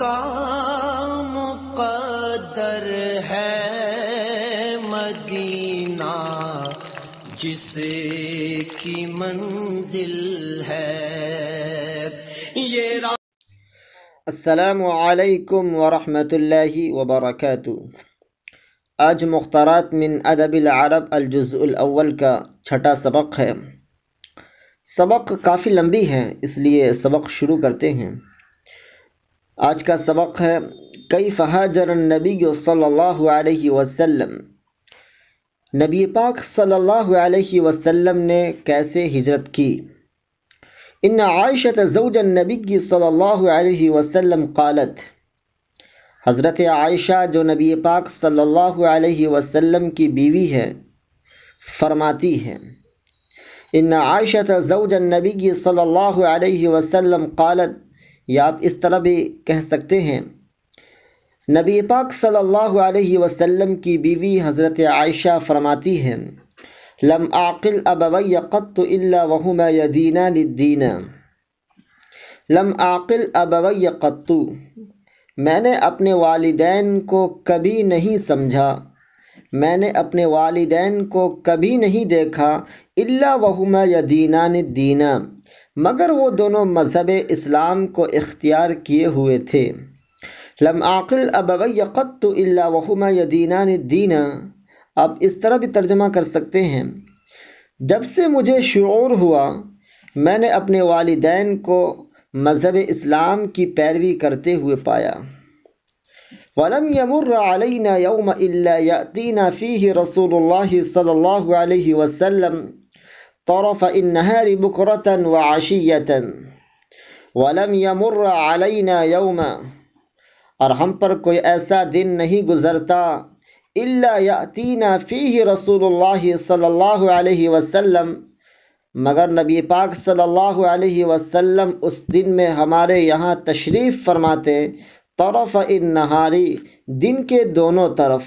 کا مقدر ہے مدینہ، جس کی منزل ہے یہ السلام علیکم ورحمۃ اللہ وبرکاتہ۔ آج مختارات من ادب العرب الجزء الاول کا چھٹا سبق ہے۔ سبق کافی لمبی ہے، اس لیے سبق شروع کرتے ہیں۔ آج کا سبق ہے کیف ہاجر النبی صلی اللہ علیہ وسلم، نبی پاک صلی اللہ علیہ وسلم نے کیسے ہجرت کی۔ ان عائشہ زوج النبی صلی اللہ علیہ وسلم قالت، حضرت عائشہ جو نبی پاک صلی اللہ علیہ وسلم کی بیوی ہے فرماتی ہیں، ان عائشہ زوج النبی صلی اللہ علیہ وسلم قالت، یا آپ اس طرح بھی کہہ سکتے ہیں نبی پاک صلی اللہ علیہ وسلم کی بیوی حضرت عائشہ فرماتی ہیں، لم اعقل ابوی قط الا وهما يدينان الدین، لم اعقل ابوی قط، میں نے اپنے والدین کو کبھی نہیں سمجھا، میں نے اپنے والدین کو کبھی نہیں دیکھا، الا وهما يدينان الدین، مگر وہ دونوں مذہب اسلام کو اختیار کیے ہوئے تھے۔ لم اعقل ابوی قط الا وهما يدينان الدین، آپ اس طرح بھی ترجمہ کر سکتے ہیں، جب سے مجھے شعور ہوا میں نے اپنے والدین کو مذہب اسلام کی پیروی کرتے ہوئے پایا۔ وَلَمْ يَمُرَّ عَلَيْنَا يَوْمَ إِلَّا يَأْتِينَا فِيهِ رَسُولُ اللَّهِ صلی اللہ علیہ وسلم طرف النهار بكرة وعشية وَلَمْ يَمُرَّ عَلَيْنَا يَوْمَ، اور ہم پر کوئی ایسا دن نہیں گزرتا الا یاتینا فیہ رسول اللہ صلی اللہ علیہ وسلم، مگر نبی پاک صلی اللہ علیہ وسلم اس دن میں ہمارے یہاں تشریف فرماتے، طرف النہاری، دن کے دونوں طرف،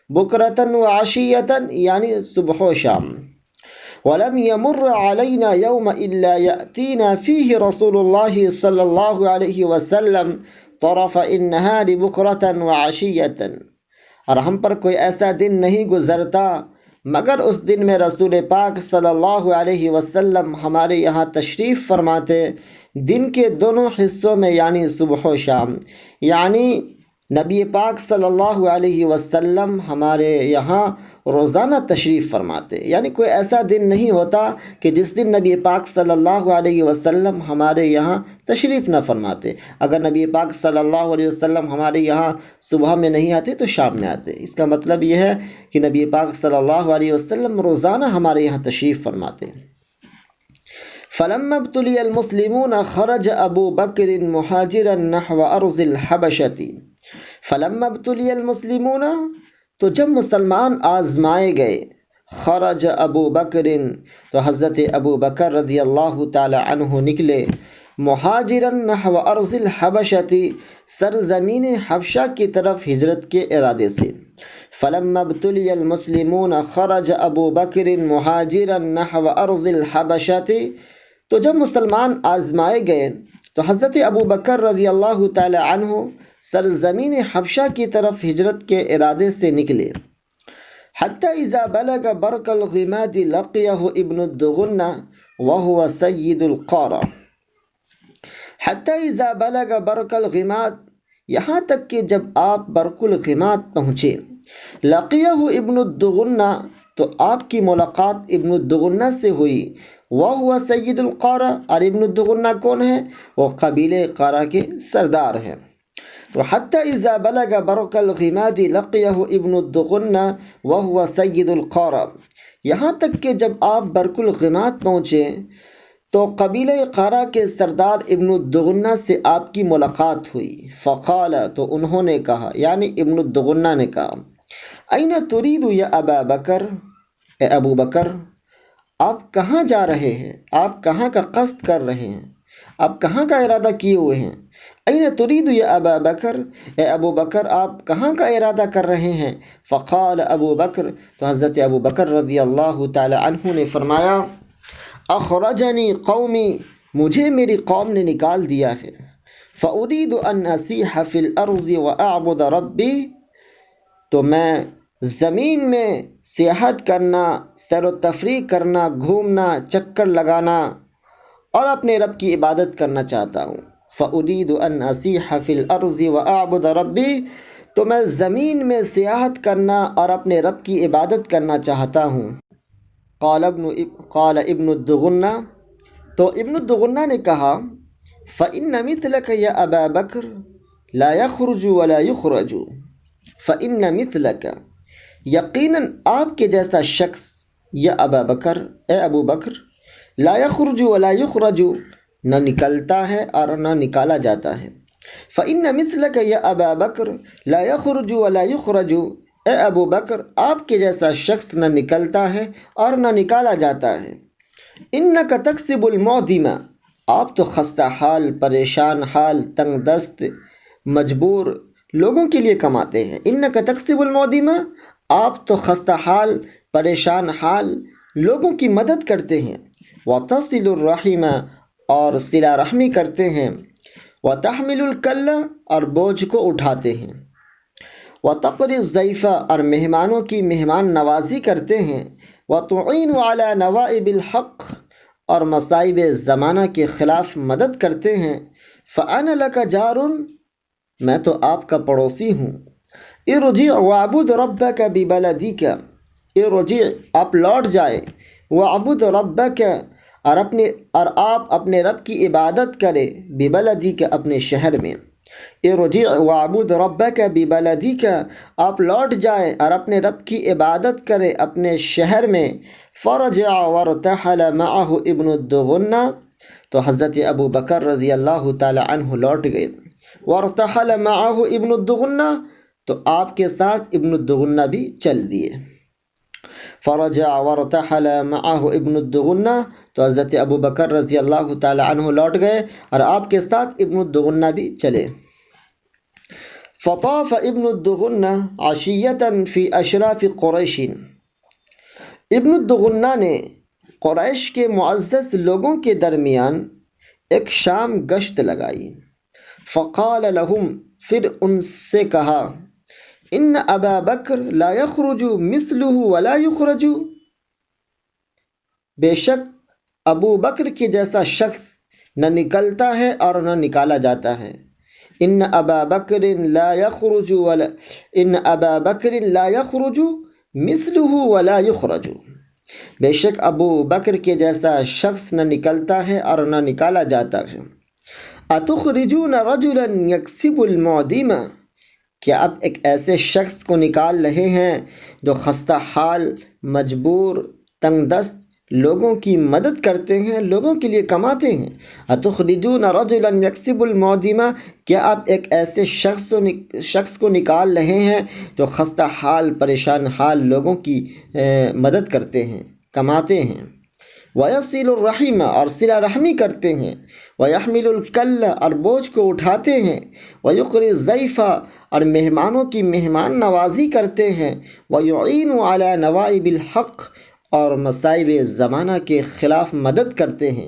بکرتاً و عشیتاً یعنی صبح و شام۔ وَلَمْ يَمُرَّ عَلَيْنَا يَوْمَ إِلَّا يَأْتِينَا فِيهِ رَسُولُ اللَّهِ صلی اللہ علیہ وسلم طرف النہار بکرتاً و عشیتاً، اور ہم پر کوئی ایسا دن نہیں گزرتا مگر اس دن میں رسول پاک صلی اللہ علیہ وسلم ہمارے یہاں تشریف فرماتے، دن کے دونوں حصوں میں یعنی صبح و شام، یعنی نبی پاک صلی اللہ علیہ وسلم ہمارے یہاں روزانہ تشریف فرماتے، یعنی کوئی ایسا دن نہیں ہوتا کہ جس دن نبی پاک صلی اللہ علیہ وسلم ہمارے یہاں تشریف نہ فرماتے۔ اگر نبی پاک صلی اللہ علیہ وسلم ہمارے یہاں صبح میں نہیں آتے تو شام میں آتے۔ اس کا مطلب یہ ہے کہ نبی پاک صلی اللہ علیہ وسلم روزانہ ہمارے یہاں تشریف فرماتے۔ فلما ابتلی المسلمون خرج ابو بکر مہاجرا نحو ارض الحبشۃ، فلما ابتلی المسلمون، تو جب مسلمان آزمائے گئے، خرج ابو بکر، تو حضرت ابو بکر رضی اللہ تعالی عنہ نکلے، مہاجرا نحو ارض الحبشۃ، سرزمین حبشہ کی طرف ہجرت کے ارادے سے۔ فلما ابتلی المسلمون خرج ابو بکر مہاجرا نحو ارض الحبشۃ، تو جب مسلمان آزمائے گئے تو حضرت ابو بکر رضی اللہ تعالی عنہ سرزمین حبشہ کی طرف ہجرت کے ارادے سے نکلے۔ حتی اذا بلغ برق الغماد لقیہ ابن الدغنہ وہو سید القارہ، حتی اذا بلغ برق الغماد، یہاں تک کہ جب آپ برق الغماد پہنچے، لقیہ ابن الدغنہ، تو آپ کی ملاقات ابن الدغنہ سے ہوئی، وہو سید القارہ، اور ابن الدغنہ کون ہے؟ وہ قبیلے قارہ کے سردار ہیں۔ تو حتی اذا بلغ برق الغماد لقیہ ابن الدغنہ وہو سید القارہ، یہاں تک کہ جب آپ برق الغماد پہنچے تو قبیلہ قارہ کے سردار ابن الدغنہ سے آپ کی ملاقات ہوئی۔ فقال، تو انہوں نے کہا، یعنی ابن الدغنہ نے کہا، این ترید یا ابا بکر، اے ابو بکر آپ کہاں جا رہے ہیں؟ آپ کہاں کا قصد کر رہے ہیں؟ آپ کہاں کا ارادہ کیے ہوئے ہیں؟ این ترید یا ابا بکر، اے ابو بکر آپ کہاں کا ارادہ کر رہے ہیں؟ فقال ابو بکر، تو حضرت ابو بکر رضی اللہ تعالی عنہ نے فرمایا، اخرجنی قومی، مجھے میری قوم نے نکال دیا ہے، فأريد أن أسيح في الأرض وأعبد ربی، تو میں زمین میں سیاحت کرنا، سیر و تفریح کرنا، گھومنا، چکر لگانا اور اپنے رب کی عبادت کرنا چاہتا ہوں۔ فأريد أن أسيح في الأرض وأعبد ربی، تو میں زمین میں سیاحت کرنا اور اپنے رب کی عبادت کرنا چاہتا ہوں۔ قال ابن الدغنہ، تو ابن الدغنہ نے کہا فإن مثلك يا أبا بکر لا يخرج ولا يخرج، فإن مثلك، یقیناً آپ کے جیسا شخص، یا ابا بکر، اے ابو بکر، لا يخرج ولا يخرج، نہ نکلتا ہے اور نہ نکالا جاتا ہے۔ فإن مثلك یا ابا بکر لا يخرج ولا يخرج، اے ابو بکر، آپ کے جیسا شخص نہ نکلتا ہے اور نہ نکالا جاتا ہے۔ انك تکسب المعدم، آپ تو خستہ حال، پریشان حال، تنگ دست، مجبور لوگوں کے لیے کماتے ہیں۔ انك تکسب المعدم، آپ تو خستہ حال، پریشان حال لوگوں کی مدد کرتے ہیں۔ وتصل الرحم، اور صلہ رحمی کرتے ہیں۔ وتحمل الکل، اور بوجھ کو اٹھاتے ہیں۔ وتقری الضیف، اور مہمانوں کی مہمان نوازی کرتے ہیں۔ وتعین علی نوائب الحق، اور مصائب زمانہ کے خلاف مدد کرتے ہیں۔ فأنا لک جار، میں تو آپ کا پڑوسی ہوں۔ ارجع واعبد ربک ببلدک، ارجع، آپ لوٹ جائیں، واعبد ربک، اور آپ اپنے رب کی عبادت کرے، ببلدک، اپنے شہر میں۔ ارجع واعبد ربک ببلدک، آپ لوٹ جائے اور اپنے رب کی عبادت کرے اپنے شہر میں۔ فرجع وارتحل معه ابن الدغنہ، تو حضرت ابو بکر رضی اللہ تعالی عنہ لوٹ گئے۔ وارتحل معه ابن الدغنہ، تو آپ کے ساتھ ابن الدغنہ بھی چل دیے۔ فرجع وارتحل معه ابن الدغنہ، تو حضرت ابو بکر رضی اللہ تعالی عنہ لوٹ گئے اور آپ کے ساتھ ابن الدغنہ بھی چلے۔ فطاف ابن الدغنہ عشیۃ فی اشراف قریش، ابن الدغنہ نے قریش کے معزز لوگوں کے درمیان ایک شام گشت لگائی۔ فقال لهم، پھر ان سے کہا، ان ابا بکر لا یخرج مثلہ ولا یخرج، بے شک ابو بکر کے جیسا شخص نہ نکلتا ہے اور نہ نکالا جاتا ہے۔ ان ابا بکر لا یخرج ان ابا بکر لا یخرج مثلہ ولا یخرج، بے شک ابو بکر کے جیسا شخص نہ نکلتا ہے اور نہ نکالا جاتا ہے۔ اتخرجون رجلا یکسب المعدم، کیا آپ ایک ایسے شخص کو نکال رہے ہیں جو خستہ حال، مجبور، تنگ دست لوگوں کی مدد کرتے ہیں، لوگوں کے لیے کماتے ہیں۔ اتخرجون رجلا یکسب المعدم، کیا آپ ایک ایسے شخص کو نکال رہے ہیں جو خستہ حال، پریشان حال لوگوں کی مدد کرتے ہیں، کماتے ہیں۔ ویصل الرحم، اور صلہ رحمی کرتے ہیں۔ ویحمل الکل، اور بوجھ کو اٹھاتے ہیں۔ ویقری الضیف، اور مہمانوں کی مہمان نوازی کرتے ہیں۔ ویعین علی نوائب الحق، اور مصائب زمانہ کے خلاف مدد کرتے ہیں۔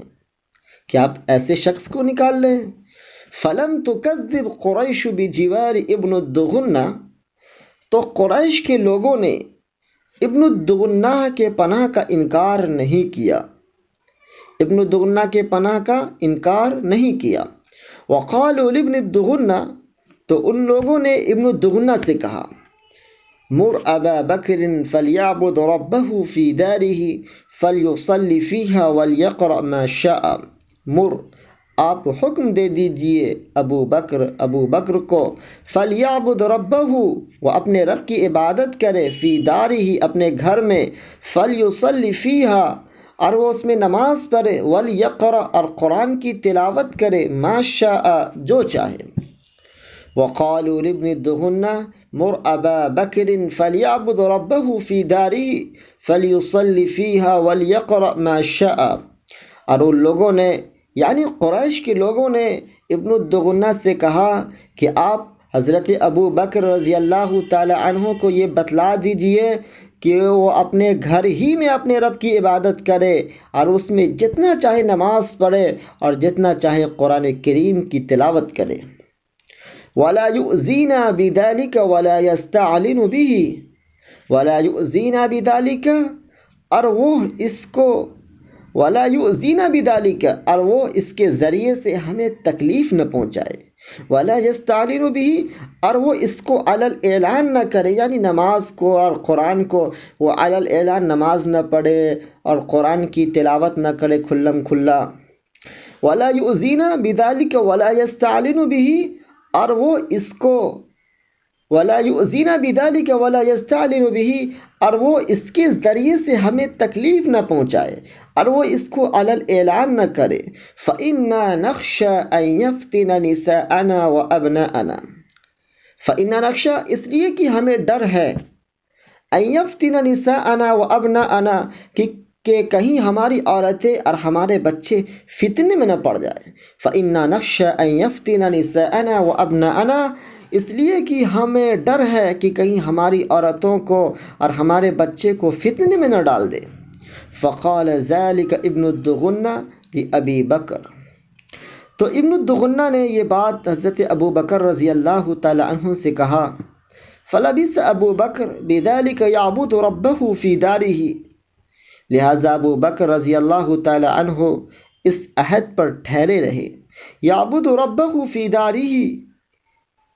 کیا آپ ایسے شخص کو نکال لیں؟ فلم تکذب قریش بجوار ابن الدغنہ، تو قریش کے لوگوں نے ابن الدغنہ کے پناہ کا انکار نہیں کیا، ابن الدغنہ کے پناہ کا انکار نہیں کیا۔ وقالوا لابن الدغنہ، تو ان لوگوں نے ابن الدغنہ سے کہا، مر ابا بکر فلیعبد ربہ فی دارہ فلیصلی فیہا ولیقرأ ما شاء، مر، آپ حکم دے دیجئے ابو بکر کو، فلیعبد ربہ، وہ اپنے رب کی عبادت کرے، فی دارہ، اپنے گھر میں، فلیصلی فیہا، اور وہ اس میں نماز پڑھے، ولیقرأ، اور قرآن کی تلاوت کرے، ما شاء، جو چاہے۔ وقالوا لابن الدغنہ مر ابا بکر فلیعبد ربہ فی دارہ فلیصلی فیہا ولیقرأ ما شاء، اور ان لوگوں نے، یعنی قریش کے لوگوں نے ابن الدغنہ سے کہا کہ آپ حضرت ابو بکر رضی اللہ تعالی عنہ کو یہ بتلا دیجئے کہ وہ اپنے گھر ہی میں اپنے رب کی عبادت کرے اور اس میں جتنا چاہے نماز پڑھے اور جتنا چاہے قرآن کریم کی تلاوت کرے. ولا يؤذينا بذلك ولا يستعلن به ولا يؤذينا بذلك اور وہ اس کو ولا يؤذينا بذلك اور وہ اس کے ذریعے سے ہمیں تکلیف نہ پہنچائے. ولا يستعلن به اور وہ اس کو علی الاعلان نہ کرے، یعنی نماز کو اور قرآن کو وہ علی الاعلان نماز نہ پڑھے اور قرآن کی تلاوت نہ کرے کھلم کھلا. ولا يؤذينا بذلك ولا يستعلن به اور وہ اس کو ولا يؤذينا بذلك ولا يستعلن به اور وہ اس کے ذریعے سے ہمیں تکلیف نہ پہنچائے اور وہ اس کو علی الاعلان نہ کرے. فإنا نخشى أن يفتن نساءنا وأبناءنا فإنا نخشى اس لیے کہ ہمیں ڈر ہے أن يفتن نساءنا وأبناءنا کہ کہیں ہماری عورتیں اور ہمارے بچے فتنے میں نہ پڑ جائیں. فإنا نخشى أن يفتن نساءنا وأبناءنا اس لیے کہ ہمیں ڈر ہے کہ کہیں ہماری عورتوں کو اور ہمارے بچے کو فتنے میں نہ ڈال دے. فقال ذلك ابن الدغنہ لأبی بکر تو ابن الدغنہ نے یہ بات حضرت ابو بکر رضی اللہ تعالی عنہ سے کہا. فلبث ابو بکر بذلك يعبد ربه في داره لہذا ابو بکر رضی اللہ تعالی عنہ اس عہد پر ٹھہرے رہے. یعبد ربہ فی دارہ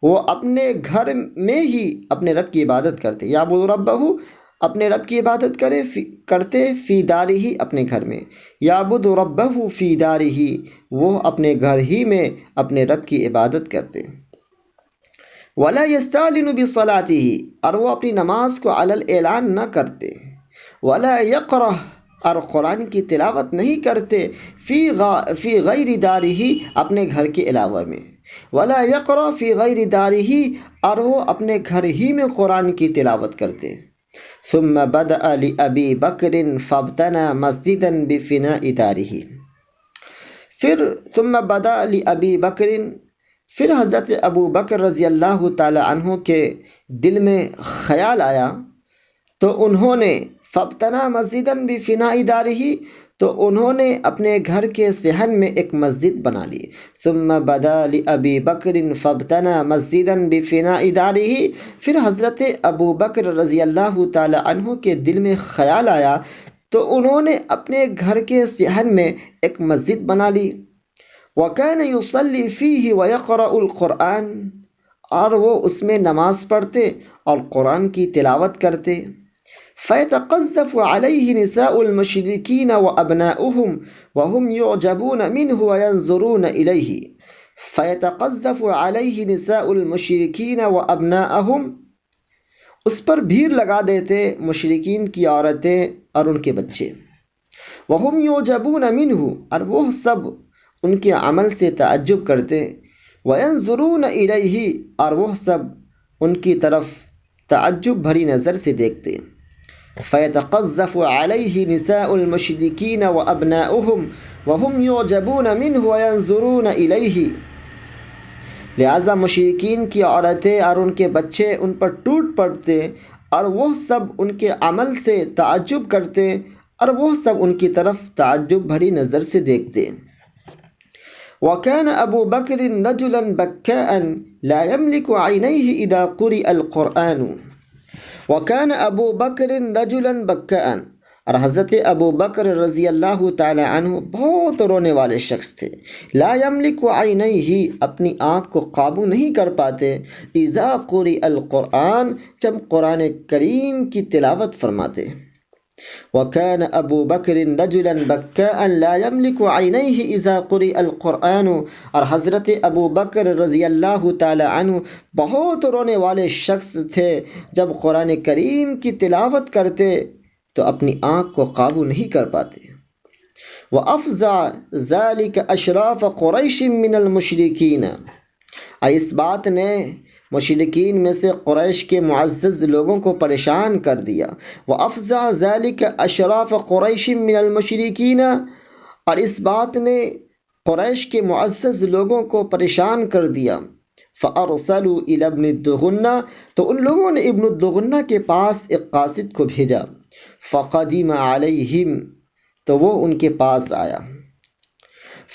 وہ اپنے گھر میں ہی اپنے رب کی عبادت کرتے. یعبد ربہ اپنے رب کی عبادت کرتے فی دارہ اپنے گھر میں. یعبد ربہ فی دارہ وہ اپنے گھر ہی میں اپنے رب کی عبادت کرتے. ولا یستعلن بصلاتہ اور وہ اپنی نماز کو علی الاعلان نہ کرتے. ولا یقرأ اور قرآن کی تلاوت نہیں کرتے فی غیر دارہ اپنے گھر کے علاوہ میں. ولا یقرأ فی غیر دارہ اور وہ اپنے گھر ہی میں قرآن کی تلاوت کرتے. ثم بدأ لأبی بکر فابتنى مسجدا بفناء دارہ ثم بدأ لأبی بکر پھر حضرت ابو بکر رضی اللہ تعالی عنہ کے دل میں خیال آیا تو انہوں نے فابتنى مسجدا بفناء دارہ تو انہوں نے اپنے گھر کے صحن میں ایک مسجد بنا لی. ثم بدا لأبی بکر فابتنى مسجدا بفناء دارہ پھر حضرت ابو بکر رضی اللہ تعالی عنہ کے دل میں خیال آیا تو انہوں نے اپنے گھر کے صحن میں ایک مسجد بنا لی. وكان يصلي فيه ويقرأ القرآن اور وہ اس میں نماز پڑھتے اور قرآن کی تلاوت کرتے. فيتقذف عليه نساء المشركين وأبناؤهم وهم يعجبون منه وينظرون إليه. فيتقذف عليه نساء المشركين وأبناؤهم اس پر بھیڑ لگا دیتے مشرکین کی عورتیں اور ان کے بچے. وهم يعجبون منه اور وہ سب ان کے عمل سے تعجب کرتے. وينظرون إليه اور وہ سب ان کی طرف تعجب بھری نظر سے دیکھتے. فيتقذف عليه نساء المشركين وأبناؤهم وهم يعجبون منه وينظرون إليه لہذا مشرکین کی عورتیں اور ان کے بچے ان پر ٹوٹ پڑتے اور وہ سب ان کے عمل سے تعجب کرتے اور وہ سب ان کی طرف تعجب بھری نظر سے دیکھتے. وكان أبو بكر رجلا بكاء لا يملك عينيه إذا قرئ القرآن. وكان ابو بکر رجلا بکاء اور حضرت ابو بکر رضی اللہ تعالی عنہ بہت رونے والے شخص تھے. لا یملک عینیہ اپنی آنکھ کو قابو نہیں کر پاتے. اذا قرئ القرآن جب قرآن کریم کی تلاوت فرماتے. وكان ابو بکر رجلا بکاء لا يملك عینیہ اذا قرئ القرآن اور حضرت ابو بکر رضی اللہ تعالی عنہ بہت رونے والے شخص تھے جب قرآن کریم کی تلاوت کرتے تو اپنی آنکھ کو قابو نہیں کر پاتے. وافزع ذلك اشراف قریش من المشرکین اور اس بات نے مشرکین میں سے قریش کے معزز لوگوں کو پریشان کر دیا. وافزع ذلك اشراف قریش من المشرکین اور اس بات نے قریش کے معزز لوگوں کو پریشان کر دیا. فَأَرْسَلُوا إِلَى ابْنِ الدُّغُنَّةِ تو ان لوگوں نے ابن الدغنہ کے پاس ایک قاصد کو بھیجا. فَقَدِمَ عَلَيْهِمْ تو وہ ان کے پاس آیا.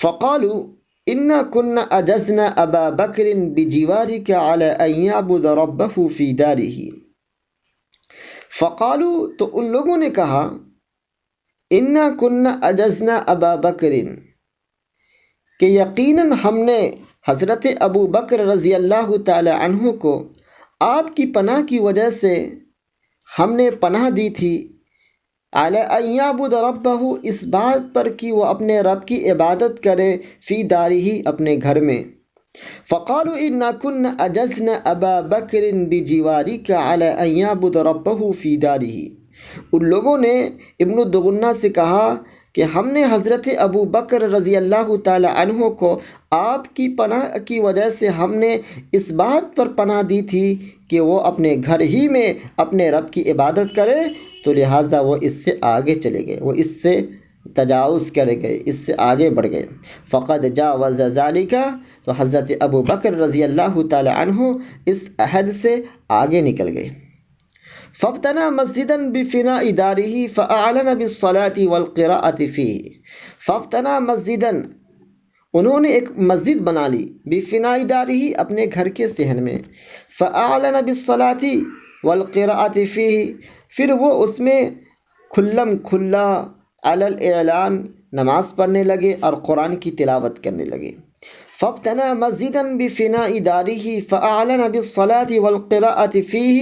فَقَالُوا إِنَّا كُنَّا أَجَزْنَا أَبَا بَكْرٍ بِجِوَارِكَ عَلَى أَنْ يَعْبُدَ رَبَّهُ فِي دَارِهِ. فَقَالُوا تو ان لوگوں نے کہا إِنَّا كُنَّا أَجَزْنَا أَبَا بَكْرٍ کہ یقیناً ہم نے حضرت ابو بکر رضی اللہ تعالی عنہ کو آپ کی پناہ کی وجہ سے ہم نے پناہ دی تھی. علی ان یعبد ربہ اس بات پر کہ وہ اپنے رب کی عبادت کرے فی دارہ اپنے گھر میں. فقالوا انا كنا اجزنا ابا بکر بجوارک علی ان یعبد ربہ فی دارہ. ان لوگوں نے ابن الدغنہ سے کہا کہ ہم نے حضرت ابو بکر رضی اللہ تعالی عنہ کو آپ کی پناہ کی وجہ سے ہم نے اس بات پر پناہ دی تھی کہ وہ اپنے گھر ہی میں اپنے رب کی عبادت کرے، تو لہٰذا وہ اس سے آگے چلے گئے، وہ اس سے تجاوز کرے گئے، اس سے آگے بڑھ گئے. فقد جاوز ذالک تو حضرت ابو بکر رضی اللہ تعالی عنہ اس عہد سے آگے نکل گئے. فابتنى مسجدا بفناء داره فأعلن بالصلاة والقراءة فيه. فابتنى مسجدا انہوں نے ایک مسجد بنا لی، بفناء داره اپنے گھر کے صحن میں، فأعلن بالصلاة والقراءة فيه پھر وہ اس میں کھلم کھلا علی الاعلان نماز پڑھنے لگے اور قرآن کی تلاوت کرنے لگے. فابتنى مسجدا بفناء داره فأعلن بالصلاة والقراءة فيه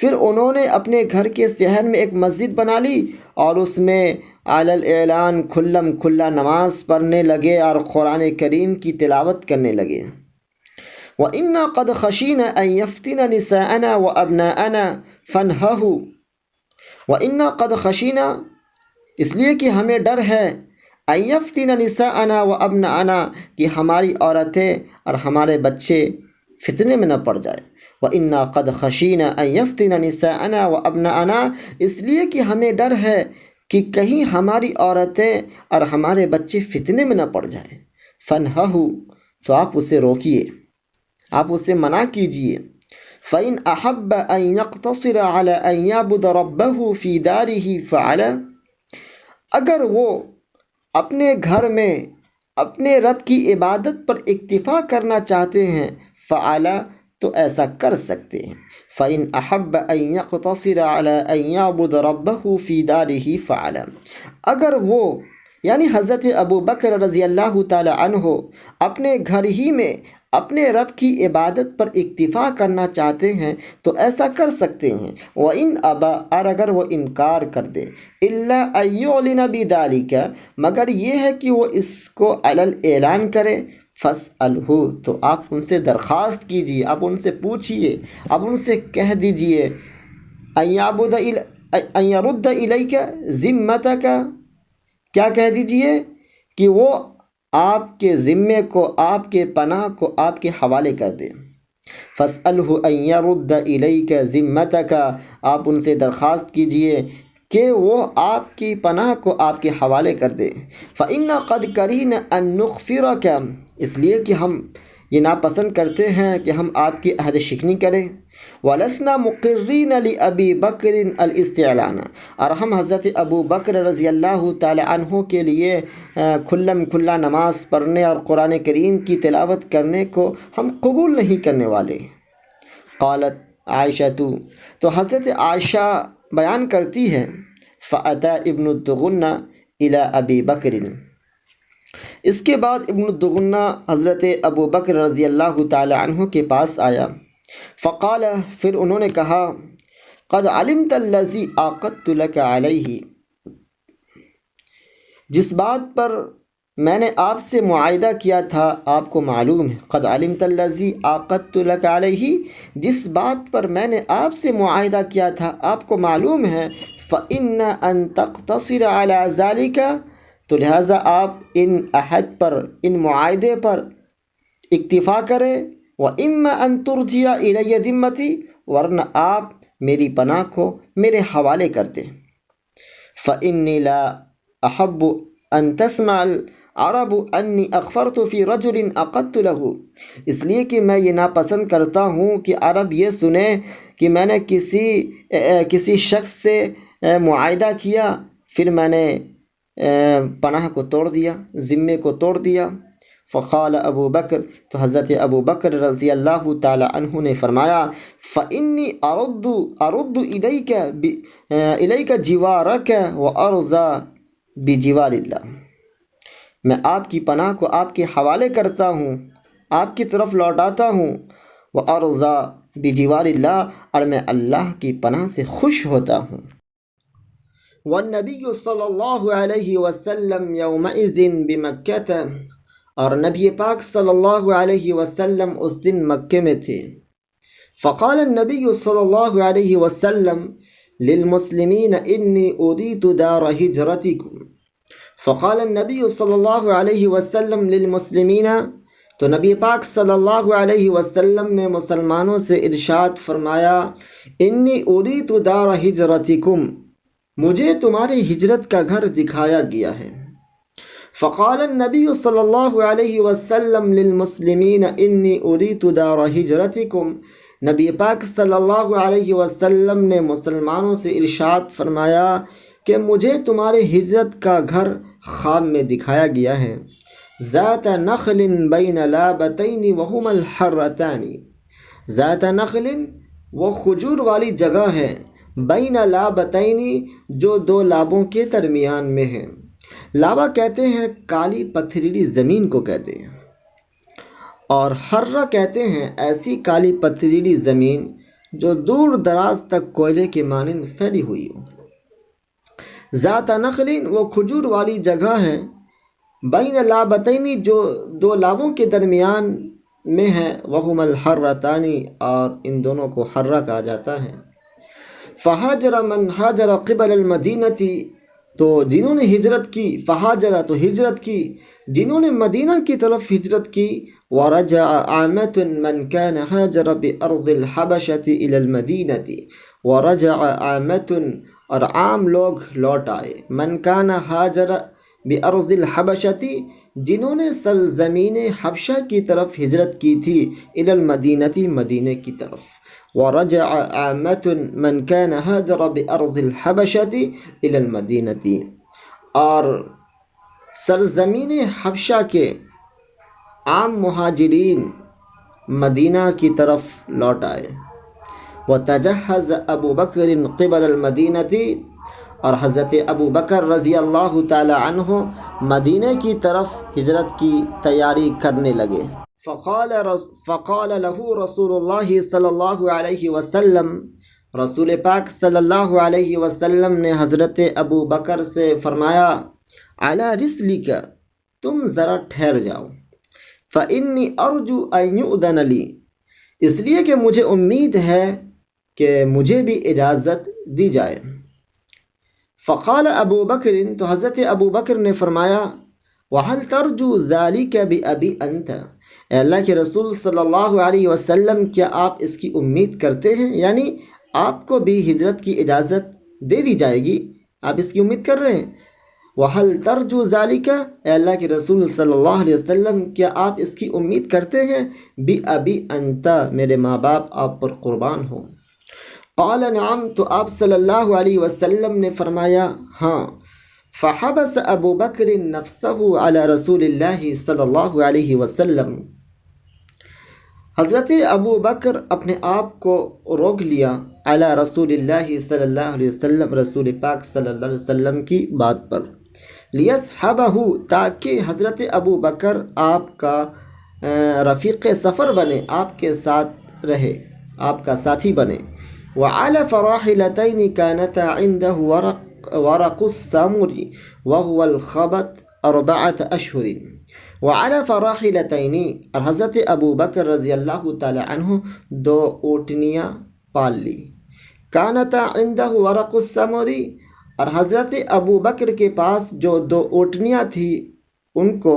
پھر انہوں نے اپنے گھر کے صحن میں ایک مسجد بنا لی اور اس میں علی الاعلان کھلم کھلا نماز پڑھنے لگے اور قرآن کریم کی تلاوت کرنے لگے. وَإِنَّا قَدْ خَشِينَا أَن يَفْتِنَ نِسَاءَنَا وَأَبْنَاءَنَا فَانْهَهُ. وَإِنَّا قَدْ خَشِينَا اس لیے کہ ہمیں ڈر ہے أَن يَفْتِنَ نِسَاءَنَا وَأَبْنَاءَنَا کہ ہماری عورتیں اور ہمارے بچے فتنے میں نہ پڑ جائے. وَإِنَّا قَدْ خَشِينَا أَن يَفْتِنَ نِسَاءَنَا وَأَبْنَاءَنَا اس لیے کہ ہمیں ڈر ہے کہ کہیں ہماری عورتیں اور ہمارے بچے فتنے میں نہ پڑ جائیں. فَانْهَهُ تو آپ اسے روکیے، آپ اسے منع کیجیے. فَإِنْ أَحَبَّ أَن يَقْتَصِرَ عَلَى أَن يَعْبُدَ رَبَّهُ فِي دَارِهِ فَعَلَ اگر وہ اپنے گھر میں اپنے رب کی عبادت پر اکتفا کرنا چاہتے ہیں، فعلا تو ایسا کر سکتے ہیں. فَإِنْ أَحَبَّ أَن يَقْتَصِرَ عَلَى أَن يَعْبُدَ رَبَّهُ فِي دَارِهِ فَعَلَ اگر وہ یعنی حضرت ابو بکر رضی اللہ تعالی عنہ اپنے گھر ہی میں اپنے رب کی عبادت پر اکتفا کرنا چاہتے ہیں تو ایسا کر سکتے ہیں. وَإِنْ أَبَى اور اگر وہ انکار کر دے، إِلَّا أَن يُعْلِنَ بِذَلِكَ مگر یہ ہے کہ وہ اس کو علی الاعلان کرے. فَاسْأَلْهُ تو آپ ان سے درخواست کیجیے، آپ ان سے پوچھیے، آپ ان سے کہہ دیجیے أَن يَرُدَّ إِلَيْكَ ذِمَّتَكَ کیا کہہ دیجیے کہ وہ آپ کے ذمے کو، آپ کے پناہ کو آپ کے حوالے کر دے. فَاسْأَلْهُ أَن يَرُدَّ إِلَيْكَ ذِمَّتَكَ آپ ان سے درخواست کیجیے کہ وہ آپ کی پناہ کو آپ کے حوالے کر دے. فَإِنَّا قَدْ كَرِهْنَا أَن نُخْفِرَكَ اس لیے کہ ہم یہ ناپسند کرتے ہیں کہ ہم آپ کی عہد شکنی کریں. وَلَسْنَا مُقِرِّينَ لِأَبِي بَكْرٍ الْإِسْتِعْلَانَ اور ہم حضرت ابو بکر رضی اللہ تعالی عنہ کے لیے کھلم کھلا نماز پڑھنے اور قرآن کریم کی تلاوت کرنے کو ہم قبول نہیں کرنے والے. قالت عائشہ تو حضرت عائشہ بیان کرتی ہے فَأَتَى ابن الدغنہ إِلَى أَبِي بَكْرٍ اس کے بعد ابن الدغنہ حضرت ابو بکر رضی اللہ تعالی عنہ کے پاس آیا. فقال پھر انہوں نے کہا قد علمت الذی عاقدت لک علیہ جس بات پر میں نے آپ سے معاہدہ کیا تھا آپ کو معلوم ہے. قد علمت الذی عاقدت لک علیہ جس بات پر میں نے آپ سے معاہدہ کیا تھا آپ کو معلوم ہے. فإن أن تقتصر على ذلك تو لہٰذا آپ ان عہد پر، ان معاہدے پر اکتفا کریں. وَإِمَّا أَن تُرْجِعَ إِلَيَّ ذِمَّتِي ورنہ آپ میری پناہ کو میرے حوالے کر دیں. فَإِنِّي لَا أَحَبُّ أَن تَسْمَعَ عرب انی اغفرت فی رجل عقدت له، اس لیے کہ میں یہ ناپسند کرتا ہوں کہ عرب یہ سنیں کہ میں نے کسی شخص سے معاہدہ کیا، پھر میں نے پناہ کو توڑ دیا، ذمے کو توڑ دیا۔ فقال ابو بکر، تو حضرت ابو بکر رضی اللہ تعالی عنہ نے فرمایا فإنی ارد الیک جوارک وارضی بجوار اللہ، میں آپ کی پناہ کو آپ کے حوالے کرتا ہوں، آپ کی طرف لوٹاتا ہوں، وارضی بجوار اللہ، اور میں اللہ کی پناہ سے خوش ہوتا ہوں۔ والنبی صلی اللہ علیہ وسلم یومئذ بمکہ، اور نبی پاک صلی اللہ علیہ وسلم اس دن مکے میں تھے۔ فقال النبی صلی اللہ علیہ وسلم للمسلمین انی اریت دار ہجرتکم، فقال النبی صلی اللہ علیہ وسلم للمسلمین، تو نبی پاک صلی اللہ علیہ وسلم نے مسلمانوں سے ارشاد فرمایا انی اریت دار ہجرتکم، مجھے تمہاری ہجرت کا گھر دکھایا گیا ہے۔ فقال النبی صلی اللہ علیہ وسلم للمسلمین انی اریت دار ہجرتکم، نبی پاک صلی اللہ علیہ وسلم نے مسلمانوں سے ارشاد فرمایا کہ مجھے تمہاری ہجرت کا گھر خواب میں دکھایا گیا ہے۔ ذات نخل بین لابتین وہما الحرتان، ذات نخل وہ کھجور والی جگہ ہے، بین لابتین جو دو لابوں کے درمیان میں ہے۔ لابا کہتے ہیں کالی پتھریلی زمین کو کہتے ہیں، اور حرہ کہتے ہیں ایسی کالی پتھریلی زمین جو دور دراز تک کوئلے کے مانند پھیلی ہوئی ہو۔ ذات نخل وہ کھجور والی جگہ ہے، بین لابتینی جو دو لابوں کے درمیان میں ہے، وہما الحرتانی اور ان دونوں کو حرہ کہا جاتا ہے۔ فہاجر من ہاجر قبل المدینتی، تو جنہوں نے ہجرت کی، فہاجر تو ہجرت کی، جنہوں نے مدینہ کی طرف ہجرت کی، ورجع عامة من كان هاجر بأرض الحبشة إلى المدينة، ورجع عامة اور عام لوگ لوٹ آئے، من كان هاجر بأرض الحبشة جنہوں نے سرزمین حبشہ کی طرف ہجرت کی تھی، إلى المدينة مدینہ کی طرف، ورجع عامة من كان هاجر بأرض الحبشة إلى المدينة، اور سرزمین حبشہ کے عام مہاجرین مدینہ کی طرف لوٹ آئے۔ وتجہز ابو بکر قبل المدینة، اور حضرت ابو بکر رضی اللہ تعالی عنہ مدینہ کی طرف ہجرت کی تیاری کرنے لگے۔ فقال له رسول اللہ صلی اللہ علیہ وسلم، رسول پاک صلی اللہ علیہ وسلم نے حضرت ابو بکر سے فرمایا علی رسلک، تم ذرا ٹھہر جاؤ، فإنی ارجو ان یؤذن لی، اس لیے کہ مجھے امید ہے کہ مجھے بھی اجازت دی جائے۔ فقال ابو بکر، تو حضرت ابو بکر نے فرمایا وَهَلْ تَرْجُو ذَلِكَ بِأَبِي أَنْتَ، اے اللہ کے رسول صلی اللہ علیہ وسلم کیا آپ اس کی امید کرتے ہیں، یعنی آپ کو بھی ہجرت کی اجازت دے دی جائے گی، آپ اس کی امید کر رہے ہیں؟ وَهَلْ تَرْجُو ذَلِكَ، اے اللہ کے رسول صلی اللہ علیہ وسلم کیا آپ اس کی امید کرتے ہیں؟ بِأَبِي أَنْتَ، میرے ماں باپ آپ پر قربان ہوں۔ قال نعم، تو آپ صلی اللہ علیہ وسلم نے فرمایا ہاں۔ فحبس ابو بکر نفسه علی رسول اللہ صلی اللہ علیہ وسلم، حضرت ابو بکر اپنے آپ کو روک لیا علی رسول اللہ صلی اللہ علیہ وسلم، رسول پاک صلی اللہ علیہ وسلم کی بات پر، لیصحبہ، تاکہ حضرت ابو بکر آپ کا رفیق سفر بنے، آپ کے ساتھ رہے، آپ کا ساتھی بنے۔ وعلف راحلتین كانتا عنده ورق السمر وهو الخبط 4 اشہر، وعلف راحلتین، اور حضرت ابو بکر رضی اللہ تعالی عنہ 2 اونٹنیاں پال لی، کانتا عنده ورق السمر، اور حضرت ابو بکر کے پاس جو 2 اونٹنیاں تھیں ان کو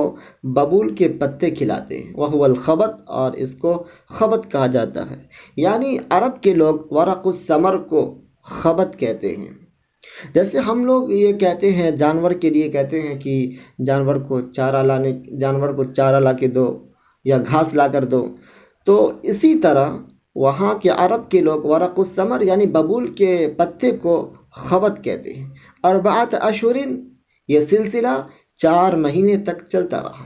ببول کے پتے کھلاتے ہیں، وہو الخبط، اور اس کو خبط کہا جاتا ہے، یعنی عرب کے لوگ ورق الثمر کو خبط کہتے ہیں۔ جیسے ہم لوگ یہ کہتے ہیں جانور کے لیے کہتے ہیں کہ جانور کو چارہ لا کے دو یا گھاس لا کر دو، تو اسی طرح وہاں کے عرب کے لوگ ورق الثمر یعنی ببول کے پتے کو خبت کہتے ہیں۔ اربعۃ اشہر، یہ سلسلہ 4 مہینے تک چلتا رہا۔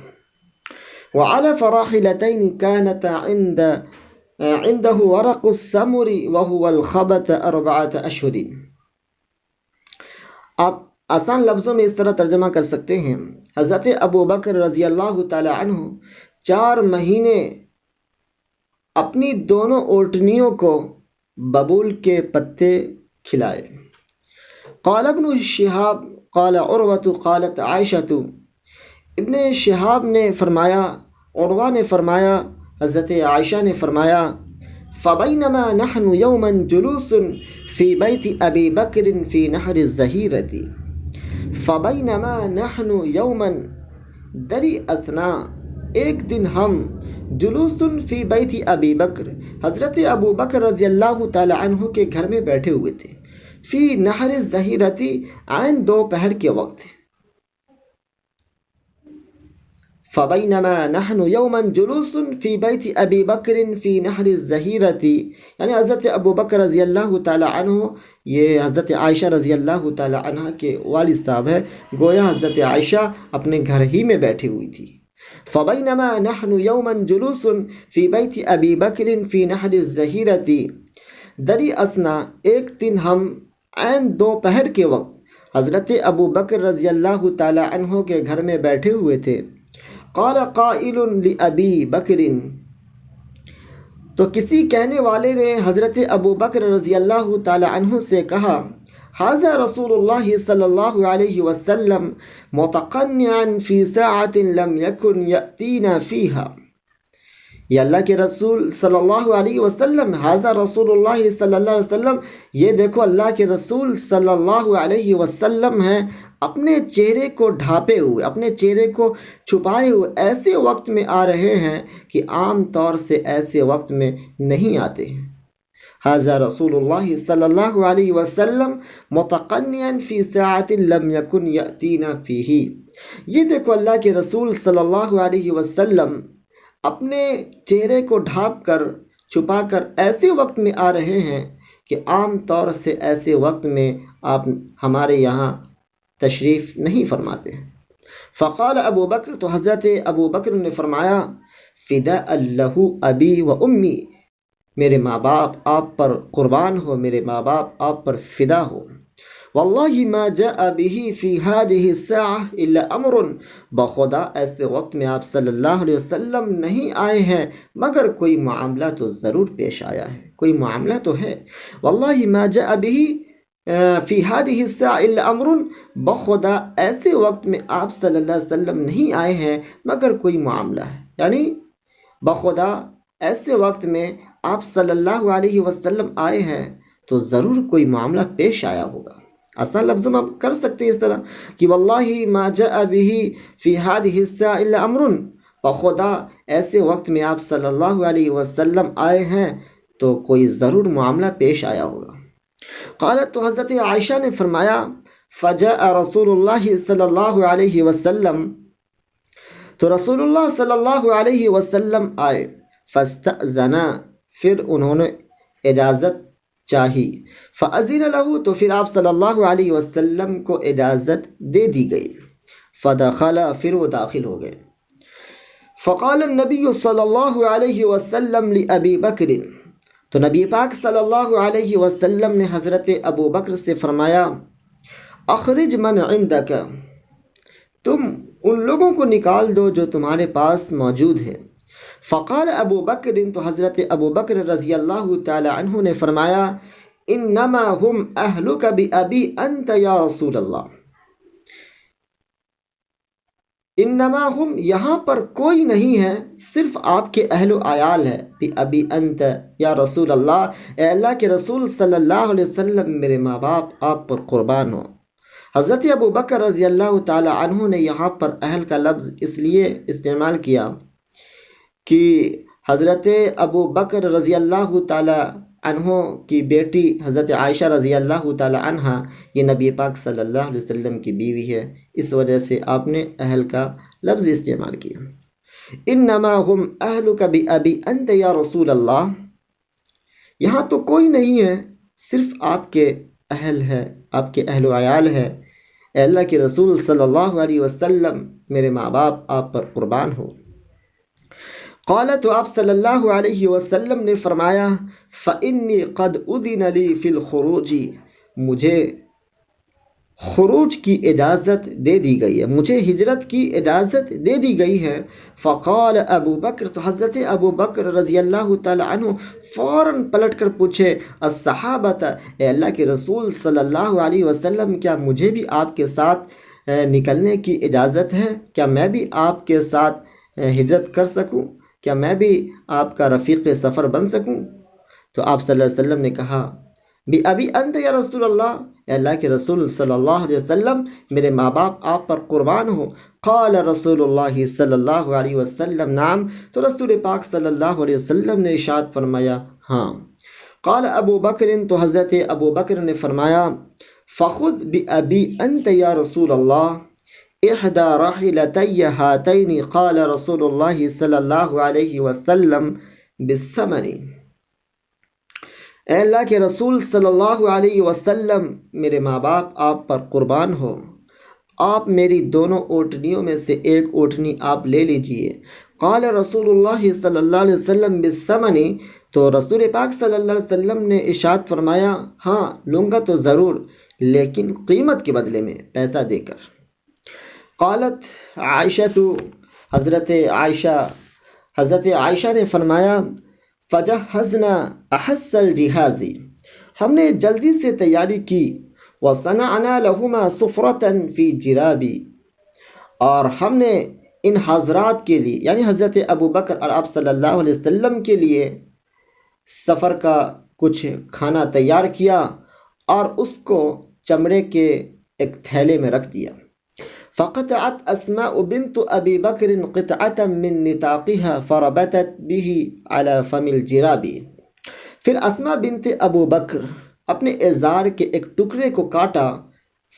وعلى فراحلتين كانت عنده ورق السمر وهو الخبت 4 اشہر۔ آپ آسان لفظوں میں اس طرح ترجمہ کر سکتے ہیں، حضرت ابو بکر رضی اللہ تعالی عنہ 4 مہینے اپنی دونوں اونٹنیوں کو ببول کے پتے کھلائے۔ قال ابن شہاب قال عروۃ قالت عائشۃ، ابن شہاب نے فرمایا، عروہ نے فرمایا، حضرت عائشہ نے فرمایا، فبینما نحن یوما جلوس فی بیت ابی بکر فی نحر الظہیرۃ، فبینما نحن یوما، دری اثنا، ایک دن ہم، جلوس فی بیت ابی بکر، حضرت ابو بکر رضی اللہ تعالی عنہ کے گھر میں بیٹھے ہوئے تھے، فی نحر الظہیرۃ، عین دوپہر کے وقت، فبینما نحن یوما جلوس فی بیت ابی بکر فی نحر الظہیرۃ، یعنی حضرت ابو بکر رضی اللہ تعالی عنہ، یہ حضرت عائشہ رضی اللہ تعالی عنہ کے والد صاحب ہے، گویا حضرت عائشہ اپنے گھر ہی میں بیٹھی ہوئی تھی۔ فبینما نحن یوما جلوس فی بیت ابی بکر فی نحر الظہیرۃ، دری اسنا، ایک دن ہم عین دوپہر کے وقت حضرت ابو بکر رضی اللہ تعالی عنہ کے گھر میں بیٹھے ہوئے تھے۔ قال قائل لأبی بکر، تو کسی کہنے والے نے حضرت ابو بکر رضی اللہ تعالی عنہ سے کہا، ھذا رسول اللہ صلی اللہ علیہ وسلم متقنعا فی ساعۃ لم یکن یأتینا فیہا، یہ اللہ کے رسول صلی اللہ علیہ وسلم، ھذا رسول اللہ صلی اللہ علیہ وسلم، یہ دیکھو اللہ کے رسول صلی اللہ علیہ وسلم ہیں، اپنے چہرے کو ڈھانپے ہوئے، اپنے چہرے کو چھپائے ہوئے ایسے وقت میں آ رہے ہیں کہ عام طور سے ایسے وقت میں نہیں آتے ہیں۔ ھذا رسول اللہ صلی اللہ علیہ وسلم متقنعا فی ساعۃ لم یکن یأتینا فیہ، یہ دیکھو اللہ کے رسول صلی اللہ علیہ وسلم اپنے چہرے کو ڈھانپ کر چھپا کر ایسے وقت میں آ رہے ہیں کہ عام طور سے ایسے وقت میں آپ ہمارے یہاں تشریف نہیں فرماتے۔ فقال ابو بکر، تو حضرت ابو بکر نے فرمایا، فداء لہ ابی و امی، میرے ماں باپ آپ پر قربان ہو، میرے ماں باپ آپ پر فدا ہو۔ واللہ ما جاء به فی هذه الساعة الا امر، بخدا ایسے وقت میں آپ صلی اللہ علیہ وسلم نہیں آئے ہیں مگر کوئی معاملہ تو ضرور پیش آیا ہے، کوئی معاملہ تو ہے۔ واللہ ما جاء به فی هذه الساعة الا امر، بخدا ایسے وقت میں آپ صلی اللہ علیہ وسلم نہیں آئے ہیں مگر کوئی معاملہ ہے، یعنی بخدا ایسے وقت میں آپ صلی اللہ علیہ وسلم آئے ہیں تو ضرور کوئی معاملہ پیش آیا ہوگا۔ آسان لفظوں میں آپ کر سکتے ہیں اس طرح کہ واللہ ما جاء به فی هذه الساعة الا امر، بخدا ایسے وقت میں آپ صلی اللہ علیہ وسلم آئے ہیں تو کوئی ضرور معاملہ پیش آیا ہوگا۔ قالت، تو حضرت عائشہ نے فرمایا، فجاء رسول اللہ صلی اللہ علیہ وسلم، تو رسول اللہ صلی اللہ علیہ وسلم آئے، فاستأذنا، پھر انہوں نے اجازت چاہی، فأذن له، تو پھر آپ صلی اللہ علیہ وسلم کو اجازت دے دی گئی، فدخل، پھر وہ داخل ہو گئے۔ فقال النبی صلی اللہ علیہ وسلم لأبی بکر، تو نبی پاک صلی اللہ علیہ وسلم نے حضرت ابو بکر سے فرمایا، اخرج من عندک، تم ان لوگوں کو نکال دو جو تمہارے پاس موجود ہیں۔ فقال ابو بکر، تو حضرت ابو بکر رضی اللہ تعالی عنہ نے فرمایا، انما هم اہلک بابی انت یا رسول اللہ، انما ہم، یہاں پر کوئی نہیں ہے، صرف آپ کے اہل و عیال ہے، بابی انت یا رسول اللہ، اے اللہ کے رسول صلی اللہ علیہ وسلم، میرے ماں باپ آپ پر قربان ہو۔ حضرت ابو بکر رضی اللہ تعالی عنہ نے یہاں پر اہل کا لفظ اس لیے استعمال کیا کہ حضرت ابو بکر رضی اللہ تعالی عنہ کی بیٹی حضرت عائشہ رضی اللہ تعالی عنہ یہ نبی پاک صلی اللہ علیہ وسلم کی بیوی ہے، اس وجہ سے آپ نے اہل کا لفظ استعمال کیا۔ انما ہم اہلک بابی انت یا رسول اللہ، یہاں تو کوئی نہیں ہے، صرف آپ کے اہل ہے، آپ کے اہل و عیال ہے، اے اللہ کے رسول صلی اللہ علیہ وسلم میرے ماں باپ آپ پر قربان ہو۔ قال تو آپ صلی اللہ علیہ وسلم نے فرمایا فإنی قد اذن لی فی الخروج، مجھے خروج کی اجازت دے دی گئی ہے، مجھے ہجرت کی اجازت دے دی گئی ہے۔ فقال ابو بکر، تو حضرت ابو بکر رضی اللہ تعالی عنہ فوراً پلٹ کر پوچھے الصحابۃ، اے اللہ کے رسول صلی اللہ علیہ وسلم کیا مجھے بھی آپ کے ساتھ نکلنے کی اجازت ہے؟ کیا میں بھی آپ کے ساتھ ہجرت کر سکوں؟ کیا میں بھی آپ کا رفیق سفر بن سکوں؟ تو آپ صلی اللہ علیہ وسلم نے کہا بِأَبِي أَنْتَ یا رسول اللہ، اے اللہ کے رسول صلی اللہ علیہ وسلم میرے ماں باپ آپ پر قربان ہو۔ قال رسول اللہ صلی اللہ علیہ وسلم نعم، تو رسول پاک صلی اللہ علیہ وسلم نے ارشاد فرمایا ہاں۔ قال ابو بکر، تو حضرت ابو بکر نے فرمایا فخذ بِأَبِي أَنْتَ یا رسول اللہ احدى راحلتي هاتين قال رسول الله صلی اللہ علیہ وسلم بالثمن، اے اللہ کے رسول صلی اللہ علیہ وسلم میرے ماں باپ آپ پر قربان ہو، آپ میری دونوں اونٹنیوں میں سے ایک اونٹنی آپ لے لیجئے۔ قال رسول اللہ صلی اللہ علیہ وسلم بالثمن، تو رسول پاک صلی اللہ علیہ وسلم نے ارشاد فرمایا ہاں لوں گا تو ضرور، لیکن قیمت کے بدلے میں پیسہ دے کر۔ قالت عائشہ، حضرت عائشہ نے فرمایا فجہزنا احس الجہاز، ہم نے جلدی سے تیاری کی، وصنعنا لہما سفرۃ فی جرابی، اور ہم نے ان حضرات کے لیے یعنی حضرت ابو بکر اور آپ صلی اللہ علیہ وسلم کے لیے سفر کا کچھ کھانا تیار کیا اور اس کو چمڑے کے ایک تھیلے میں رکھ دیا۔ فقطعت اسماء بنت ابی بکر قطعة من نطاقها فربطت به على فم الجراب، پھر اسماء بنت ابو بکر اپنے ازار کے ایک ٹکڑے کو کاٹا،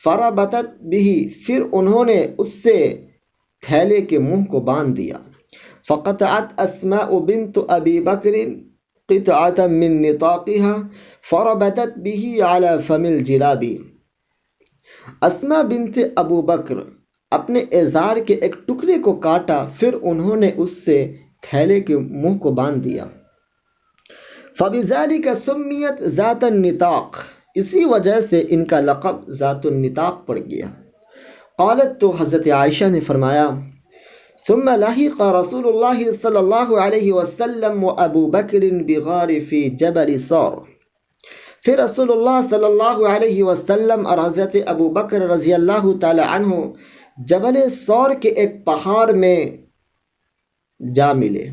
فربطت به، پھر انہوں نے اس سے تھیلے کے منہ کو باندھ دیا۔ فقطعت اسماء بنت ابی بکر قطعة من نطاقها فربطت به على فم الجراب، اسماء بنت ابو بکر اپنے ازار کے ایک ٹکڑے کو کاٹا، پھر انہوں نے اس سے تھیلے کے منہ کو باندھ دیا۔ فَبِذَلِكَ سُمِّيَتْ ذَاتَ النِّطَاق، اسی وجہ سے ان کا لقب ذات النطاق پڑ گیا۔ قالت، تو حضرت عائشہ نے فرمایا ثم لحق رسول اللہ صلی اللہ علیہ وسلم وابو بکر بغار فی جبل ثور، پھر رسول اللہ صلی اللہ علیہ وسلم اور حضرت ابو بکر رضی اللہ تعالی عنہ جبل ثور کے ایک پہاڑ میں جا ملے۔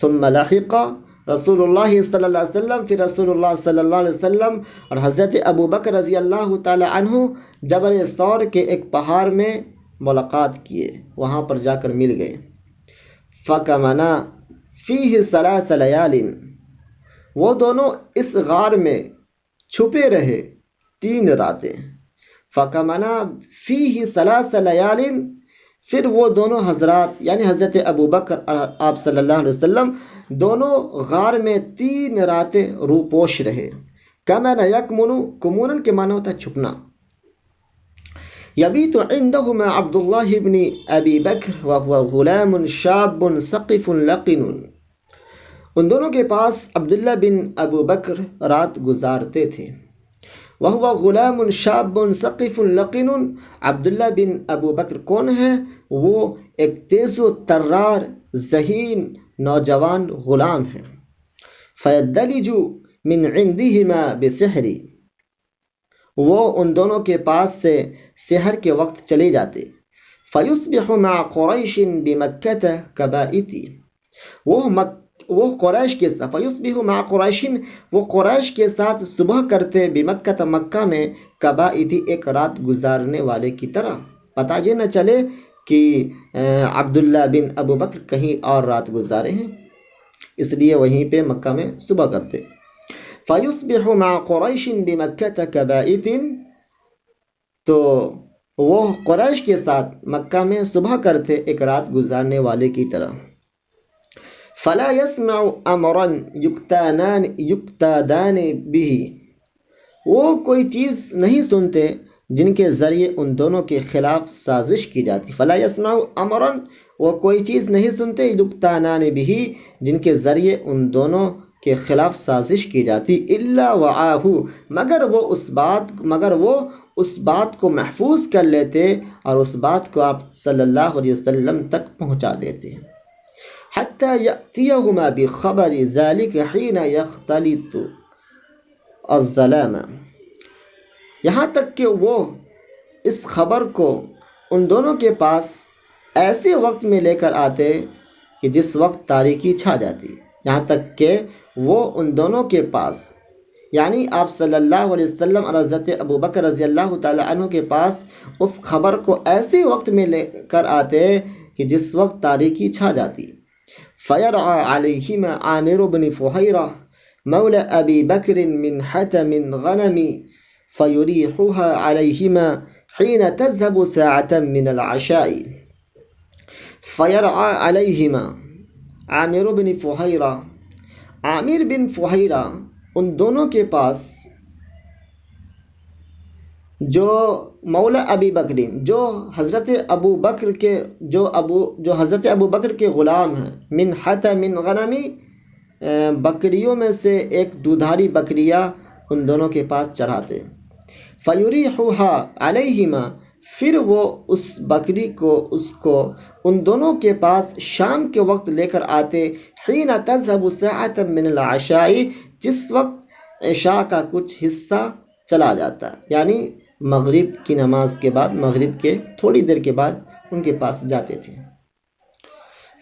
ثم لحق رسول اللہ صلی اللہ علیہ وسلم، پھر رسول اللہ صلی اللہ علیہ وسلم اور حضرت ابو بکر رضی اللہ تعالی عنہ جبل ثور کے ایک پہاڑ میں ملاقات کیے، وہاں پر جا کر مل گئے۔ فَكَمَنَا فِيهِ ثَلَاثَ لَيَالٍ، وہ دونوں اس غار میں چھپے رہے 3 راتیں۔ فَكَمَنَا فِيهِ ثَلَاثَ لَيَالٍ، پھر وہ دونوں حضرات یعنی حضرت ابو بکر اور آپ صلی اللہ علیہ وسلم دونوں غار میں 3 راتیں روپوش رہے۔ کمن یکمن، کمونن کے معنی ہوتا ہے چھپنا۔ یبیت عندہما عبد اللہ بن ابی بکر وهو غلام شاب ثقف لقن، ان دونوں کے پاس عبداللہ بن ابو بکر رات گزارتے تھے۔ وهو غلام شاب ثقف لقن، عبداللہ بن ابو بکر کون ہے؟ وہ ایک تیز و ترار ذہین نوجوان غلام ہے۔ فیدلج من عندہما بسحر، وہ ان دونوں کے پاس سے سحر کے وقت چلے جاتے۔ فیصبح مع قریش بمکہ کبائتی، وہ قریش کے ساتھ فیصبح مع قریش، وہ قریش کے ساتھ صبح کرتے بمکہ، مکہ میں کبائتی، ایک رات گزارنے والے کی طرح، پتہ یہ نہ چلے کہ عبداللہ بن ابو بکر کہیں اور رات گزارے ہیں، اس لیے وہیں پہ مکہ میں صبح کرتے۔ فَيُصْبِحُ مَعَ قُرَيْشٍ بِمَكَّةَ كَبَائِتٍ، تو وہ قریش کے ساتھ مکہ میں صبح کرتے ایک رات گزارنے والے کی طرح۔ فَلَا يَسْمَعُ أَمْرًا يُقْتَدَانِ بِهِ، وہ کوئی چیز نہیں سنتے جن کے ذریعے ان دونوں کے خلاف سازش کی جاتی۔ فَلَا يَسْمَعُ أَمْرًا، وہ کوئی چیز نہیں سنتے يُقْتَدَانِ بِهِ، جن کے ذریعے ان دونوں کے خلاف سازش کی جاتی، إِلَّا وَعَاهُ، مگر وہ اس بات کو محفوظ کر لیتے اور اس بات کو آپ صلی اللہ علیہ وسلم تک پہنچا دیتے۔ حتی یأتیہما بخبر ذلک حین یختلط الظلام، یہاں تک کہ وہ اس خبر کو ان دونوں کے پاس ایسے وقت میں لے کر آتے کہ جس وقت تاریکی چھا جاتی۔ یہاں تک کہ وہ ان دونوں کے پاس، یعنی آپ صلی اللہ علیہ وسلم اور حضرت ابو بکر رضی اللہ تعالی عنہ کے پاس اس خبر کو ایسے وقت میں لے کر آتے کہ جس وقت تاریکی چھا جاتی۔ فَيَرْعَى عَلَيْهِمَا عَامِرُ بْنِ فُحَيْرَةَ مَوْلَى أَبِي بَكْرٍ مِّنْ حَتَمِ الْغَنَمِ فَيُرِيحُهَا عَلَيْهِمَا حِينَ تَذْهَبُ سَاعَةً مِّنَ الْعَشَاءِ۔ فَيَرْعَى عَلَيْهِمَا عَامِرُ بْنِ فُحَيْرَةَ، عامر بن فحیرہ ان دونوں کے پاس، جو مولا ابی بکرین، جو حضرت ابو بکر کے جو حضرت ابو بکر کے غلام ہیں، من حتم غنمی، بکریوں میں سے ایک دودھاری بکریہ ان دونوں کے پاس چڑھاتے۔ فیریحوها علیہما، پھر وہ اس بکری کو ان دونوں کے پاس شام کے وقت لے کر آتے، حین تذهب ساعة من العشاء، جس وقت عشاء کا کچھ حصہ چلا جاتا، یعنی مغرب کی نماز کے بعد، مغرب کے تھوڑی دیر کے بعد ان کے پاس جاتے تھے۔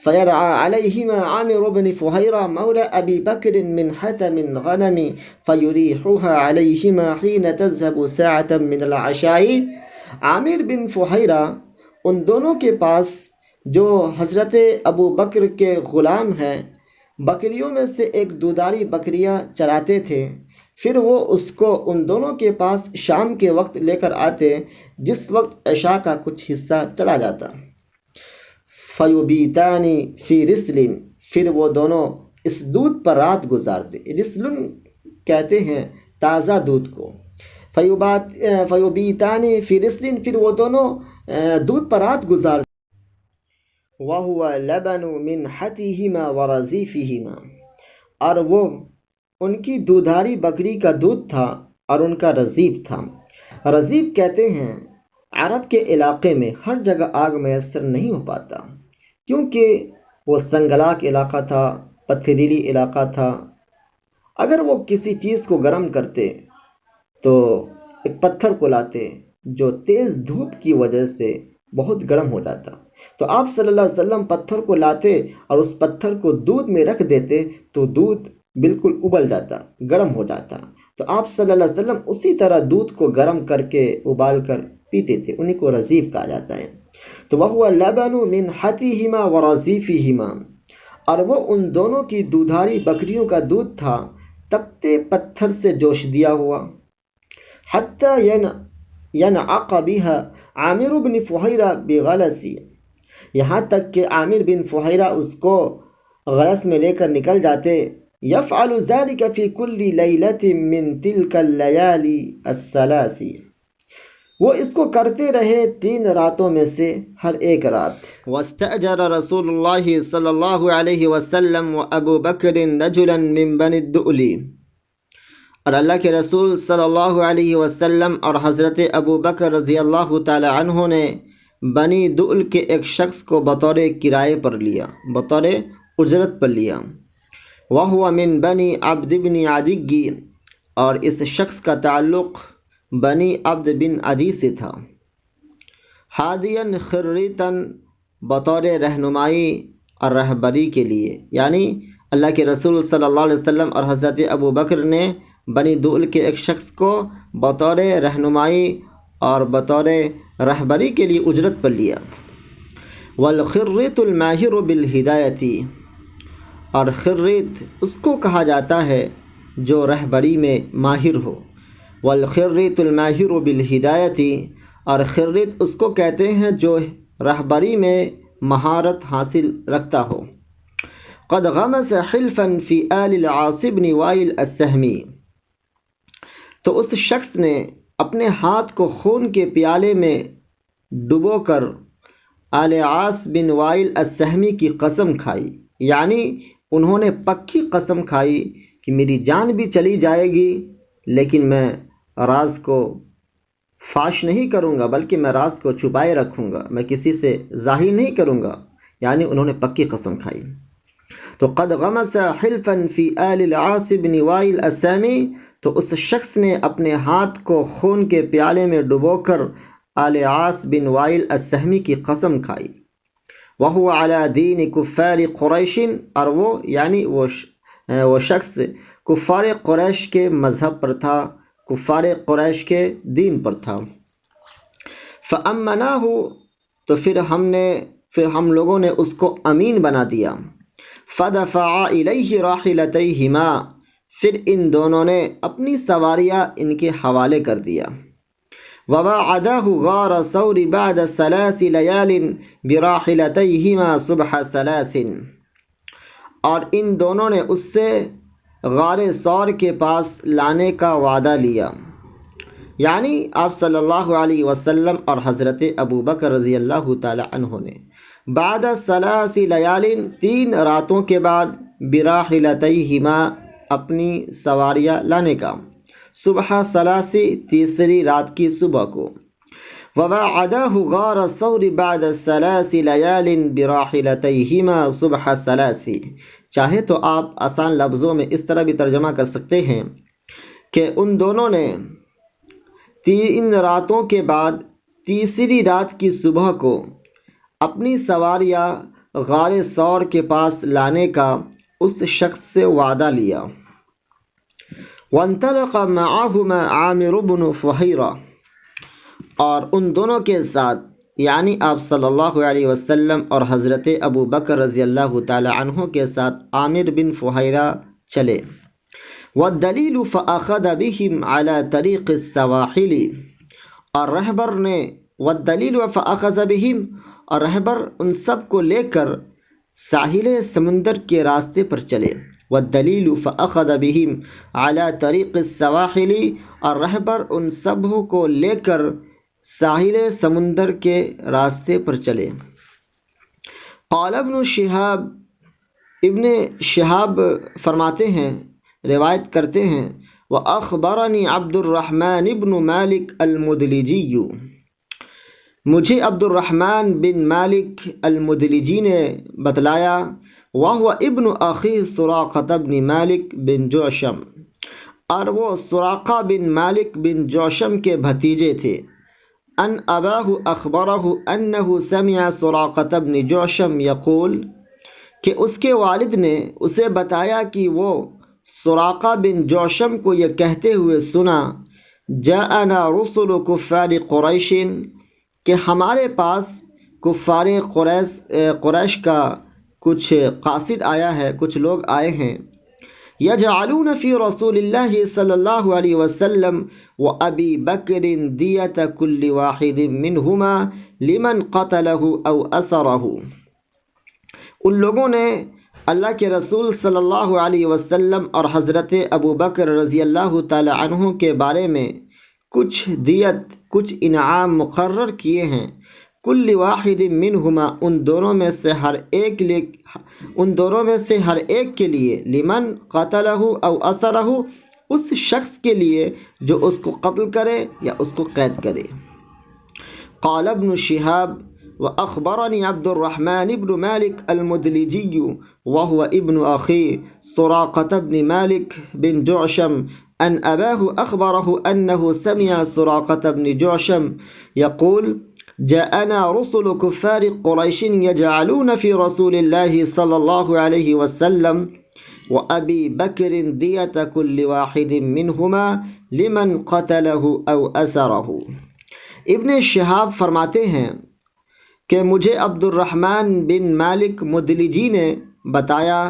فَيَرْعَى عَلَيْهِمَا عَامِرُ بْنِ فُحَيْرَةَ مَوْلَى أَبِي بَكْرٍ مِّنْ حَتَمِ الْغَنَمِ فَيُرِيحُهَا عَلَيْهِمَا حِينَ تَذْهَبُ سَاعَةً مِّنَ الْعَشَاءِ، عامر بن فحیرہ ان دونوں کے پاس جو حضرت ابو بکر کے غلام ہیں، بکریوں میں سے ایک دودھاری بکریاں چراتے تھے، پھر وہ اس کو ان دونوں کے پاس شام کے وقت لے کر آتے جس وقت عشاء کا کچھ حصہ چلا جاتا۔ فَيُبِيتَانِ فِي رِسْلٍ، پھر وہ دونوں اس دودھ پر رات گزارتے۔ رسل کہتے ہیں تازہ دودھ کو۔ فَيُبِيتَانِ فِي رِسْلٍ، پھر وہ دونوں دودھ پر رات گزارتے۔ وَهُوَ لَبَنُ مِنْ حَتِهِمَا وَرَزِيفِهِمَا، اور وہ ان کی دودھاری بکری کا دودھ تھا اور ان کا رزیف تھا۔ رزیف کہتے ہیں عرب کے علاقے میں ہر جگہ آگ میسر نہیں ہو پاتا، کیونکہ وہ سنگلاق علاقہ تھا، پتھریلی علاقہ تھا۔ اگر وہ کسی چیز کو گرم کرتے تو ایک پتھر کو لاتے جو تیز دھوپ کی وجہ سے بہت گرم ہو جاتا، تو آپ صلی اللہ علیہ وسلم پتھر کو لاتے اور اس پتھر کو دودھ میں رکھ دیتے تو دودھ بالکل ابل جاتا، گرم ہو جاتا، تو آپ صلی اللہ علیہ وسلم اسی طرح دودھ کو گرم کر کے ابال کر پیتے تھے، انہیں کو رزیف کہا جاتا ہے۔ تو وَهُوَ اللَّبَنُ مِنْ حَتِهِمَا وَرَزِيفِهِمَا، اور وہ ان دونوں کی دودھاری بکریوں کا دودھ تھا تپتے پتھر سے جوش دیا ہوا۔ حَتَّى يَنْعَقَ بِهَا عامر بن فحیرہ بِغَلَسِ، یہاں تک کہ عامر بن فحیرہ اس کو غلس میں لے کر نکل جاتے۔ يَفْعَلُ ذَلِكَ فِي كُلِّ لَيْلَةٍ مِّن تِلْكَ اللَّيَالِي الثَّلَاثِ، وہ اس کو کرتے رہے 3 راتوں میں سے ہر ایک رات۔ وَاسْتَأْجَرَ رَسُولُ اللَّهِ صلی اللہ علیہ وسلم وَأَبُو بَكْرٍ رَجُلًا مِّن بَنِي الدُّؤْلِ، اور اللہ کے رسول صلی اللہ علیہ وسلم اور حضرت ابو بکر رضی اللہ تعالی عنہ نے بنی دؤل کے ایک شخص کو بطور کرائے پر لیا، بطور اجرت پر لیا۔ وَهُوَ مِن بَنِي عَبْدِ بْنِ عَدِيٍّ، اور اس شخص کا تعلق بنی عبد بن عدی سے تھا۔ ہادیاً خریتاً، بطور رہنمائی اور رہبری کے لیے، یعنی اللہ کے رسول صلی اللہ علیہ وسلم اور حضرت ابو بکر نے بنی دؤل کے ایک شخص کو بطور رہنمائی اور بطور رہبری کے لیے اجرت پر لیا۔ والخریت الماہر بالہدایتی، اور خریت اس کو کہا جاتا ہے جو رہبری میں ماہر ہو۔ والخريط الماہر بالہدایت، اور خريط اس کو کہتے ہیں جو رہبری میں مہارت حاصل رکھتا ہو۔ قد غمس حلفا فی آل العاص بن وائل السہمی، تو اس شخص نے اپنے ہاتھ کو خون کے پیالے میں ڈبو کر آل عاص بن وائل السہمی کی قسم کھائی، یعنی انہوں نے پکی قسم کھائی کہ میری جان بھی چلی جائے گی لیکن میں راز کو فاش نہیں کروں گا، بلکہ میں راز کو چھپائے رکھوں گا، میں کسی سے ظاہر نہیں کروں گا، یعنی انہوں نے پکی قسم کھائی۔ تو قد غمس حلفا فی آل العاص بن وائل السہمی، تو اس شخص نے اپنے ہاتھ کو خون کے پیالے میں ڈبو کر آل عاص بن وائل السہمی کی قسم کھائی۔ وہو علی دین کفار قریش، اور وہ یعنی وہ شخص کفار قریش کے مذہب پر تھا، کفار قریش کے دین پر تھا۔ فأمناہ، تو پھر ہم لوگوں نے اس کو امین بنا دیا۔ فدفع الیہ راحلتیہما، پھر ان دونوں نے اپنی سواریاں ان کے حوالے کر دیا۔ وواعداه غار ثور بعد 3 لیال براحلتیہما صبح 3، اور ان دونوں نے اس سے غار ثور کے پاس لانے کا وعدہ لیا، یعنی آپ صلی اللہ علیہ وسلم اور حضرت ابو بکر رضی اللہ تعالی عنہ نے بعد 3 لیال 3 راتوں کے بعد براحلتیہما اپنی سواریاں لانے کا، صبح 3 تیسری رات کی صبح کو۔ وواعداه غار ثور بعد 3 لیال براحلتیہما صبح 3، چاہے تو آپ آسان لفظوں میں اس طرح بھی ترجمہ کر سکتے ہیں کہ ان دونوں نے 3 راتوں کے بعد تیسری رات کی صبح کو اپنی سواریاں غار ثور کے پاس لانے کا اس شخص سے وعدہ لیا۔ وانطلق معهما عامر بن فہیرہ، اور ان دونوں کے ساتھ یعنی آپ صلی اللہ علیہ وسلم اور حضرت ابو بکر رضی اللہ تعالی عنہ کے ساتھ عامر بن فہیرہ چلے۔ والدلیل فأخذ بهم على طریق السواحل، اور رہبر نے والدلیل فأخذ بهم، اور رہبر ان سب کو لے کر ساحل سمندر کے راستے پر چلے۔ والدلیل فأخذ بهم على طریق السواحل، اور رہبر ان سب کو لے کر ساحل سمندر کے راستے پر چلے۔ قال ابن شہاب فرماتے ہیں، روایت کرتے ہیں، وأخبرني عبد الرحمن بن مالک المدلجی، مجھے عبد الرحمن بن مالک المدلجی نے بتلایا، وهو ابن اخی سراقة بن مالک بن جعشم، اور وہ سراقہ بن مالک بن جعشم کے بھتیجے تھے۔ ان اباہ اخبرہ انہ سمع سراقة بن جعشم یقول، کہ اس کے والد نے اسے بتایا کہ وہ سراقہ بن جعشم کو یہ کہتے ہوئے سنا، جاءنا رسل کفار قریش، کہ ہمارے پاس کفار قریش کا کچھ قاصد آیا ہے، کچھ لوگ آئے ہیں، یجعلون فی رسول اللہ صلی اللہ علیہ وسلم و ابی بکر دیت کل واحد منہما لمن قتلہ او اسرہ، ان لوگوں نے اللہ کے رسول صلی اللہ علیہ وسلم اور حضرت ابو بکر رضی اللہ تعالی عنہ کے بارے میں کچھ دیت، کچھ انعام مقرر کیے ہیں، کل واحد منہما، ان دونوں میں سے ہر ایک کے لیے، لمن قتلہ او اسرہ، اس شخص کے لیے جو اس کو قتل کرے یا اس کو قید کرے۔ قال ابن شہاب واخبرني عبد الرحمن بن مالك المدلجي وهو ابن اخي سراقة بن مالك بن جعشم ان اباه اخبره انه سمع سراقة بن جعشم يقول جاءنا رسل كفار قريش يجعلون في رسول الله صلى الله عليه وسلم وأبي بكر دية كل واحد منهما لمن قتله أو أسره۔ ابن شہاب فرماتے ہیں کہ مجھے عبد الرحمن بن مالک مدلجی نے بتایا،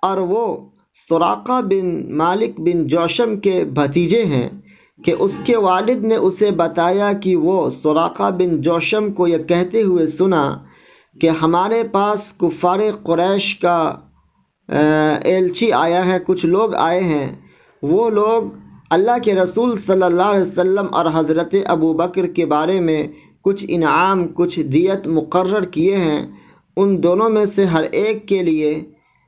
اور وہ سراقہ بن مالک بن جوشم کے بھتیجے ہیں کہ اس کے والد نے اسے بتایا کہ وہ سراقہ بن جوشم کو یہ کہتے ہوئے سنا کہ ہمارے پاس کفار قریش کا ایلچی آیا ہے، کچھ لوگ آئے ہیں، وہ لوگ اللہ کے رسول صلی اللہ علیہ وسلم اور حضرت ابو بکر کے بارے میں کچھ انعام، کچھ دیت مقرر کیے ہیں، ان دونوں میں سے ہر ایک کے لیے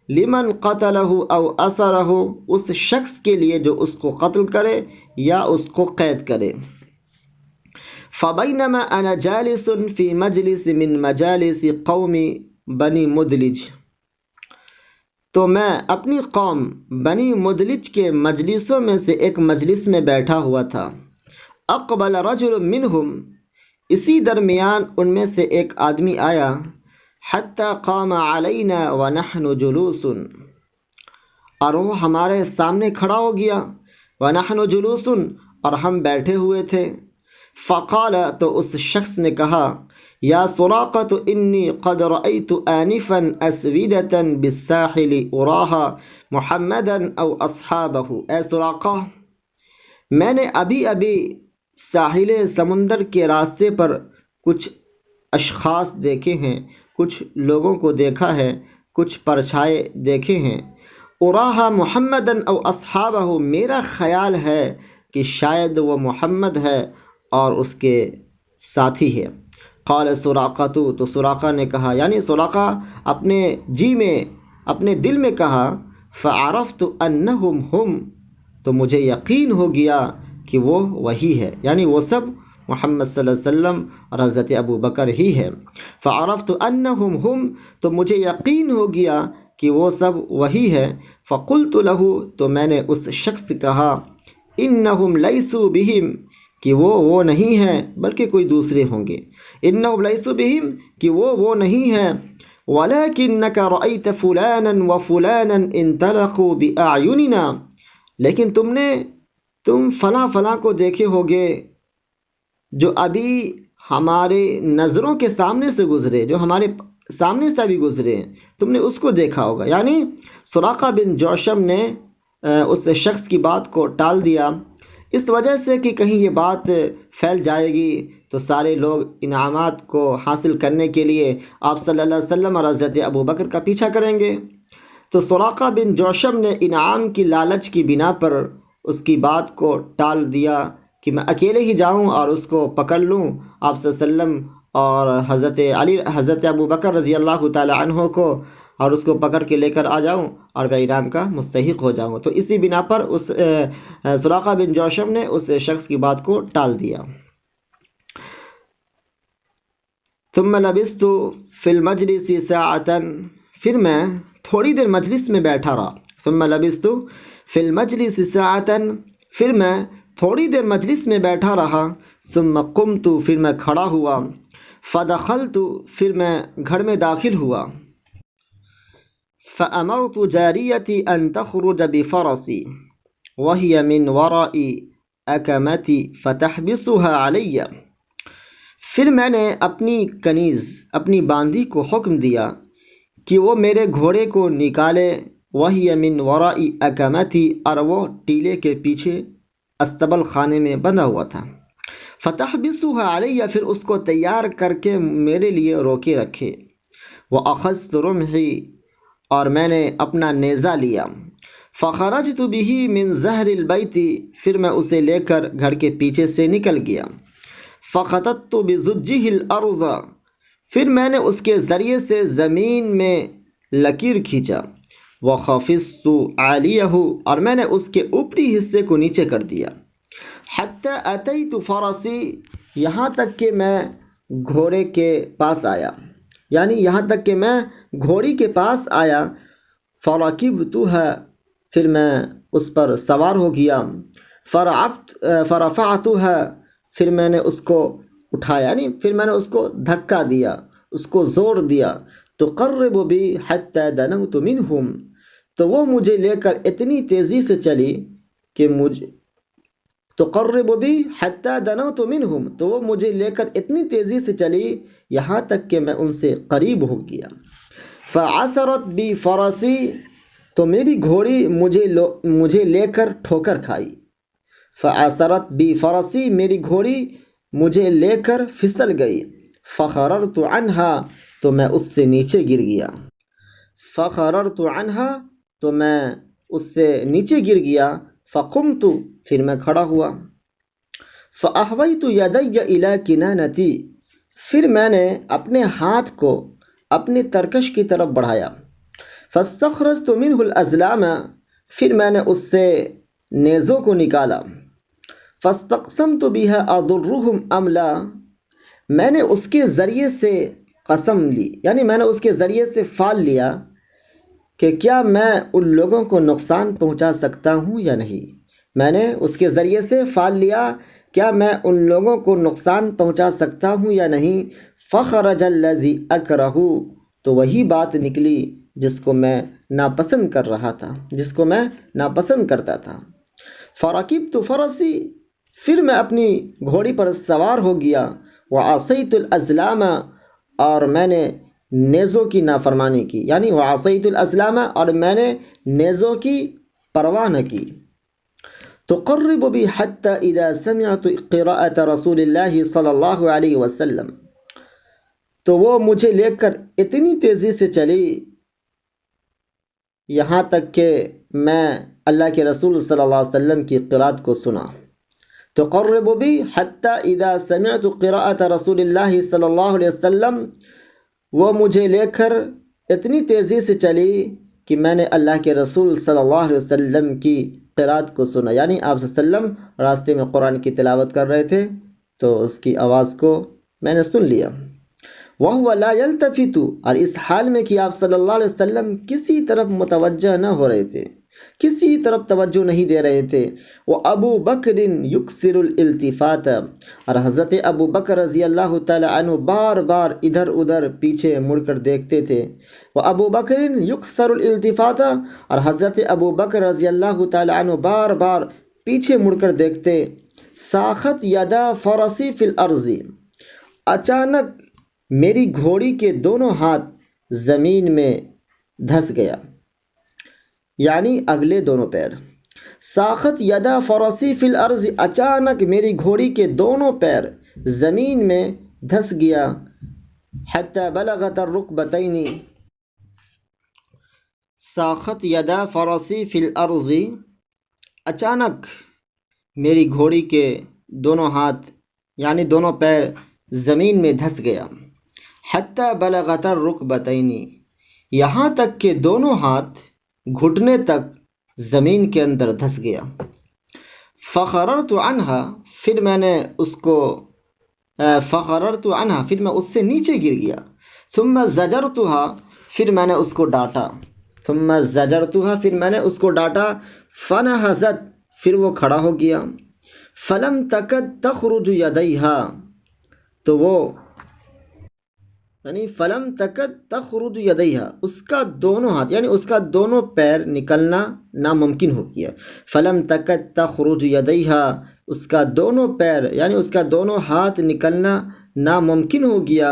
لمن قتلہ او اسرہ، اس شخص کے لیے جو اس کو قتل کرے یا اس کو قید کرے۔ فبینما انا جالس فی مجلس من مجالس قوم بنی مدلج، تو میں اپنی قوم بنی مدلج کے مجلسوں میں سے ایک مجلس میں بیٹھا ہوا تھا۔ اقبل رجل منہم، اسی درمیان ان میں سے ایک آدمی آیا، حتی قام علینا ونحن جلوس، اور وہ ہمارے سامنے کھڑا ہو گیا، ونحن جلوس، اور ہم بیٹھے ہوئے تھے۔ فقال، تو اس شخص نے کہا، یا سراقۃ انی قد رأیت آنفا اسودة بالساحل اراها محمدا او اصحابہ، اے سراقہ، میں نے ابھی ابھی ساحل سمندر کے راستے پر کچھ اشخاص دیکھے ہیں، کچھ لوگوں کو دیکھا ہے، کچھ پرچھائے دیکھے ہیں۔ اراها محمدا او اصحابہ، میرا خیال ہے کہ شاید وہ محمد ہے اور اس کے ساتھی ہے۔ قال سراقہ، تو سراقہ نے کہا، یعنی سراقہ اپنے جی میں، اپنے دل میں کہا، فعرفت انہم ہم، تو مجھے یقین ہو گیا کہ وہ وہی ہے، یعنی وہ سب محمد صلی اللہ علیہ وسلم اور حضرت ابو بکر ہی ہے۔ فعرفت انہم ہم، تو مجھے یقین ہو گیا کہ وہ سب وہی ہے۔ فقلت لہ، تو میں نے اس شخص سے کہا، انہم لیسوا بہم، کہ وہ نہیں ہیں بلکہ کوئی دوسرے ہوں گے۔ انہم لیسوا بہم، کہ وہ نہیں ہیں۔ ولکنک رأیت فلانا وفلانا انطلقوا باعیننا، لیکن تم فلاں فلاں کو دیکھے ہوگے جو ابھی ہمارے نظروں کے سامنے سے گزرے، جو ہمارے سامنے سے بھی گزرے ہیں، تم نے اس کو دیکھا ہوگا۔ یعنی سراقہ بن جوشم نے اس شخص کی بات کو ٹال دیا، اس وجہ سے کہ کہیں یہ بات پھیل جائے گی تو سارے لوگ انعامات کو حاصل کرنے کے لیے آپ صلی اللہ علیہ وسلم اور حضرت ابو بکر کا پیچھا کریں گے۔ تو سراقہ بن جوشم نے انعام کی لالچ کی بنا پر اس کی بات کو ٹال دیا کہ میں اکیلے ہی جاؤں اور اس کو پکڑ لوں، آپ صلی اللہ علیہ وسلم اور حضرت ابو بکر رضی اللہ تعالی عنہ کو، اور اس کو پکڑ کے لے کر آ جاؤں اور میں انعام کا مستحق ہو جاؤں۔ تو اسی بنا پر اس سراقہ بن جوشم نے اس شخص کی بات کو ٹال دیا۔ ثم لبثت فی المجلس ساعۃ، پھر میں تھوڑی دیر مجلس میں بیٹھا رہا۔ ثم لبثت فی المجلس ساعۃ، پھر میں تھوڑی دیر مجلس میں بیٹھا رہا۔ ثم قمت، پھر میں کھڑا ہوا۔ فدخلت، پھر میں گھر میں داخل ہوا۔ فأمرت جاریتی ان تخرج بفرسی وهي من وراء اکمتی فتحبسها علی، پھر میں نے اپنی کنیز، اپنی باندی کو حکم دیا کہ وہ میرے گھوڑے کو نکالے، وهي من وراء اکمتی، اور وہ ٹیلے کے پیچھے استبل خانے میں بندھا ہوا تھا۔ فتحبسها علی، پھر اس کو تیار کر کے میرے لیے روکے رکھے۔ وأخذت رمحی، اور میں نے اپنا نیزہ لیا۔ فخرجت به من ظہر البیت، پھر میں اسے لے کر گھر کے پیچھے سے نکل گیا۔ فخططت بزجه الارض، پھر میں نے اس کے ذریعے سے زمین میں لکیر کھینچا۔ وخفضت عالیہ، اور میں نے اس کے اوپری حصے کو نیچے کر دیا۔ حتی اتیت فرسی، یہاں تک کہ میں گھوڑے کے پاس آیا، یعنی یہاں تک کہ میں گھوڑی کے پاس آیا۔ فرکبتها، پھر میں اس پر سوار ہو گیا۔ فرفعتها، پھر میں نے اس کو اٹھایا، یعنی پھر میں نے اس کو دھکا دیا، اس کو زور دیا۔ تقرب بی حتی دنوت منہم، تو وہ مجھے لے کر اتنی تیزی سے چلی کہ تقرب بی حتی دنوت منہم، تو وہ مجھے لے کر اتنی تیزی سے چلی یہاں تک کہ میں ان سے قریب ہو گیا۔ فعثرت بی فرسی، تو میری گھوڑی مجھے لے کر ٹھوکر کھائی۔ فعثرت بی فرسی، میری گھوڑی مجھے لے کر پھسل گئی۔ فخررت عنہا، تو میں اس سے نیچے گر گیا۔ فخررت عنہا، تو میں اس سے نیچے گر گیا۔ فقمت، پھر میں کھڑا ہوا۔ فأحویت یدی الی کنانتی، پھر میں نے اپنے ہاتھ کو اپنی ترکش کی طرف بڑھایا۔ فاستخرجت منہ الازلام، پھر میں نے اس سے نیزوں کو نکالا۔ فاستقسمت بها اضرهم ام لا، میں نے اس کے ذریعے سے قسم لی، یعنی میں نے اس کے ذریعے سے فال لیا کہ کیا میں ان لوگوں کو نقصان پہنچا سکتا ہوں یا نہیں۔ میں نے اس کے ذریعے سے فال لیا، کیا میں ان لوگوں کو نقصان پہنچا سکتا ہوں یا نہیں۔ فخرج الذی اکرہ، تو وہی بات نکلی جس کو میں ناپسند کر رہا تھا، جس کو میں ناپسند کرتا تھا۔ فرکبت فرسی، پھر میں اپنی گھوڑی پر سوار ہو گیا۔ وعصیت الازلام، اور میں نے نیزوں کی نافرمانی کی، یعنی وعصیت الازلام، اور میں نے نیزوں کی پرواہ نہ کی۔ تقرب بی حتی اذا سمعت قراءة رسول اللہ صلی اللہ علیہ وسلم، تو وہ مجھے لے کر اتنی تیزی سے چلی یہاں تک کہ میں اللہ کے رسول صلی اللہ علیہ وسلم کی قرأت کو سنا۔ تقرب بی حتی اذا سمعت قراءة رسول اللہ صلی اللہ علیہ وسلم، وہ مجھے لے کر اتنی تیزی سے چلی کہ میں نے اللہ کے رسول صلی اللہ علیہ وسلم کی قرأت کو سنا، یعنی آپ صلی اللہ علیہ وسلم راستے میں قرآن کی تلاوت کر رہے تھے تو اس کی آواز کو میں نے سن لیا۔ وَهُوَ لَا يَلْتَفِتُ، اور اس حال میں کہ آپ صلی اللہ علیہ وسلم کسی طرف متوجہ نہ ہو رہے تھے، کسی طرف توجہ نہیں دے رہے تھے۔ وَأَبُو بَكْرٍ يُكْثِرُ الْإِلْتِفَاتَ، اور حضرت ابو بکر رضی اللہ تعالی عنہ بار بار ادھر ادھر پیچھے مڑ کر دیکھتے تھے۔ وَأَبُو بَكْرٍ يُكْثِرُ الْإِلْتِفَاتَ، اور حضرت ابو بکر رضی اللہ تعالی عنہ بار بار پیچھے مڑ کر دیکھتے۔ ساخت یدا فرسی فی الارض، اچانک میری گھوڑی کے دونوں ہاتھ زمین میں دھس گیا، یعنی اگلے دونوں پیر۔ ساخت یدا فرسی فی الارض، اچانک میری گھوڑی کے دونوں پیر زمین میں دھس گیا۔ حتی بلغت الرکبتین، ساخت یدا فرسی فی الارض، اچانک میری گھوڑی کے دونوں ہاتھ یعنی دونوں پیر زمین میں دھس گیا۔ حتی بلغت الرکبتین، یہاں تک کہ دونوں ہاتھ گھٹنے تک زمین کے اندر دھس گیا۔ فخررت عنہا، پھر میں نے اس کو فخررت عنہا، پھر میں اس سے نیچے گر گیا۔ ثم زجرتها، پھر میں نے اس کو ڈانٹا۔ ثم زجرتها، پھر میں نے اس کو ڈانٹا۔ فنہضت، پھر وہ کھڑا ہو گیا۔ فلم تکد تخرج یدیہا، تو وہ یعنی فلم تکد تخرج یدیہا، اس کا دونوں ہاتھ یعنی اس کا دونوں پیر نکلنا ناممکن ہو گیا۔ فلم تکد تخرج یدیہا، اس کا دونوں پیر یعنی اس کا دونوں ہاتھ نکلنا ناممکن ہو گیا۔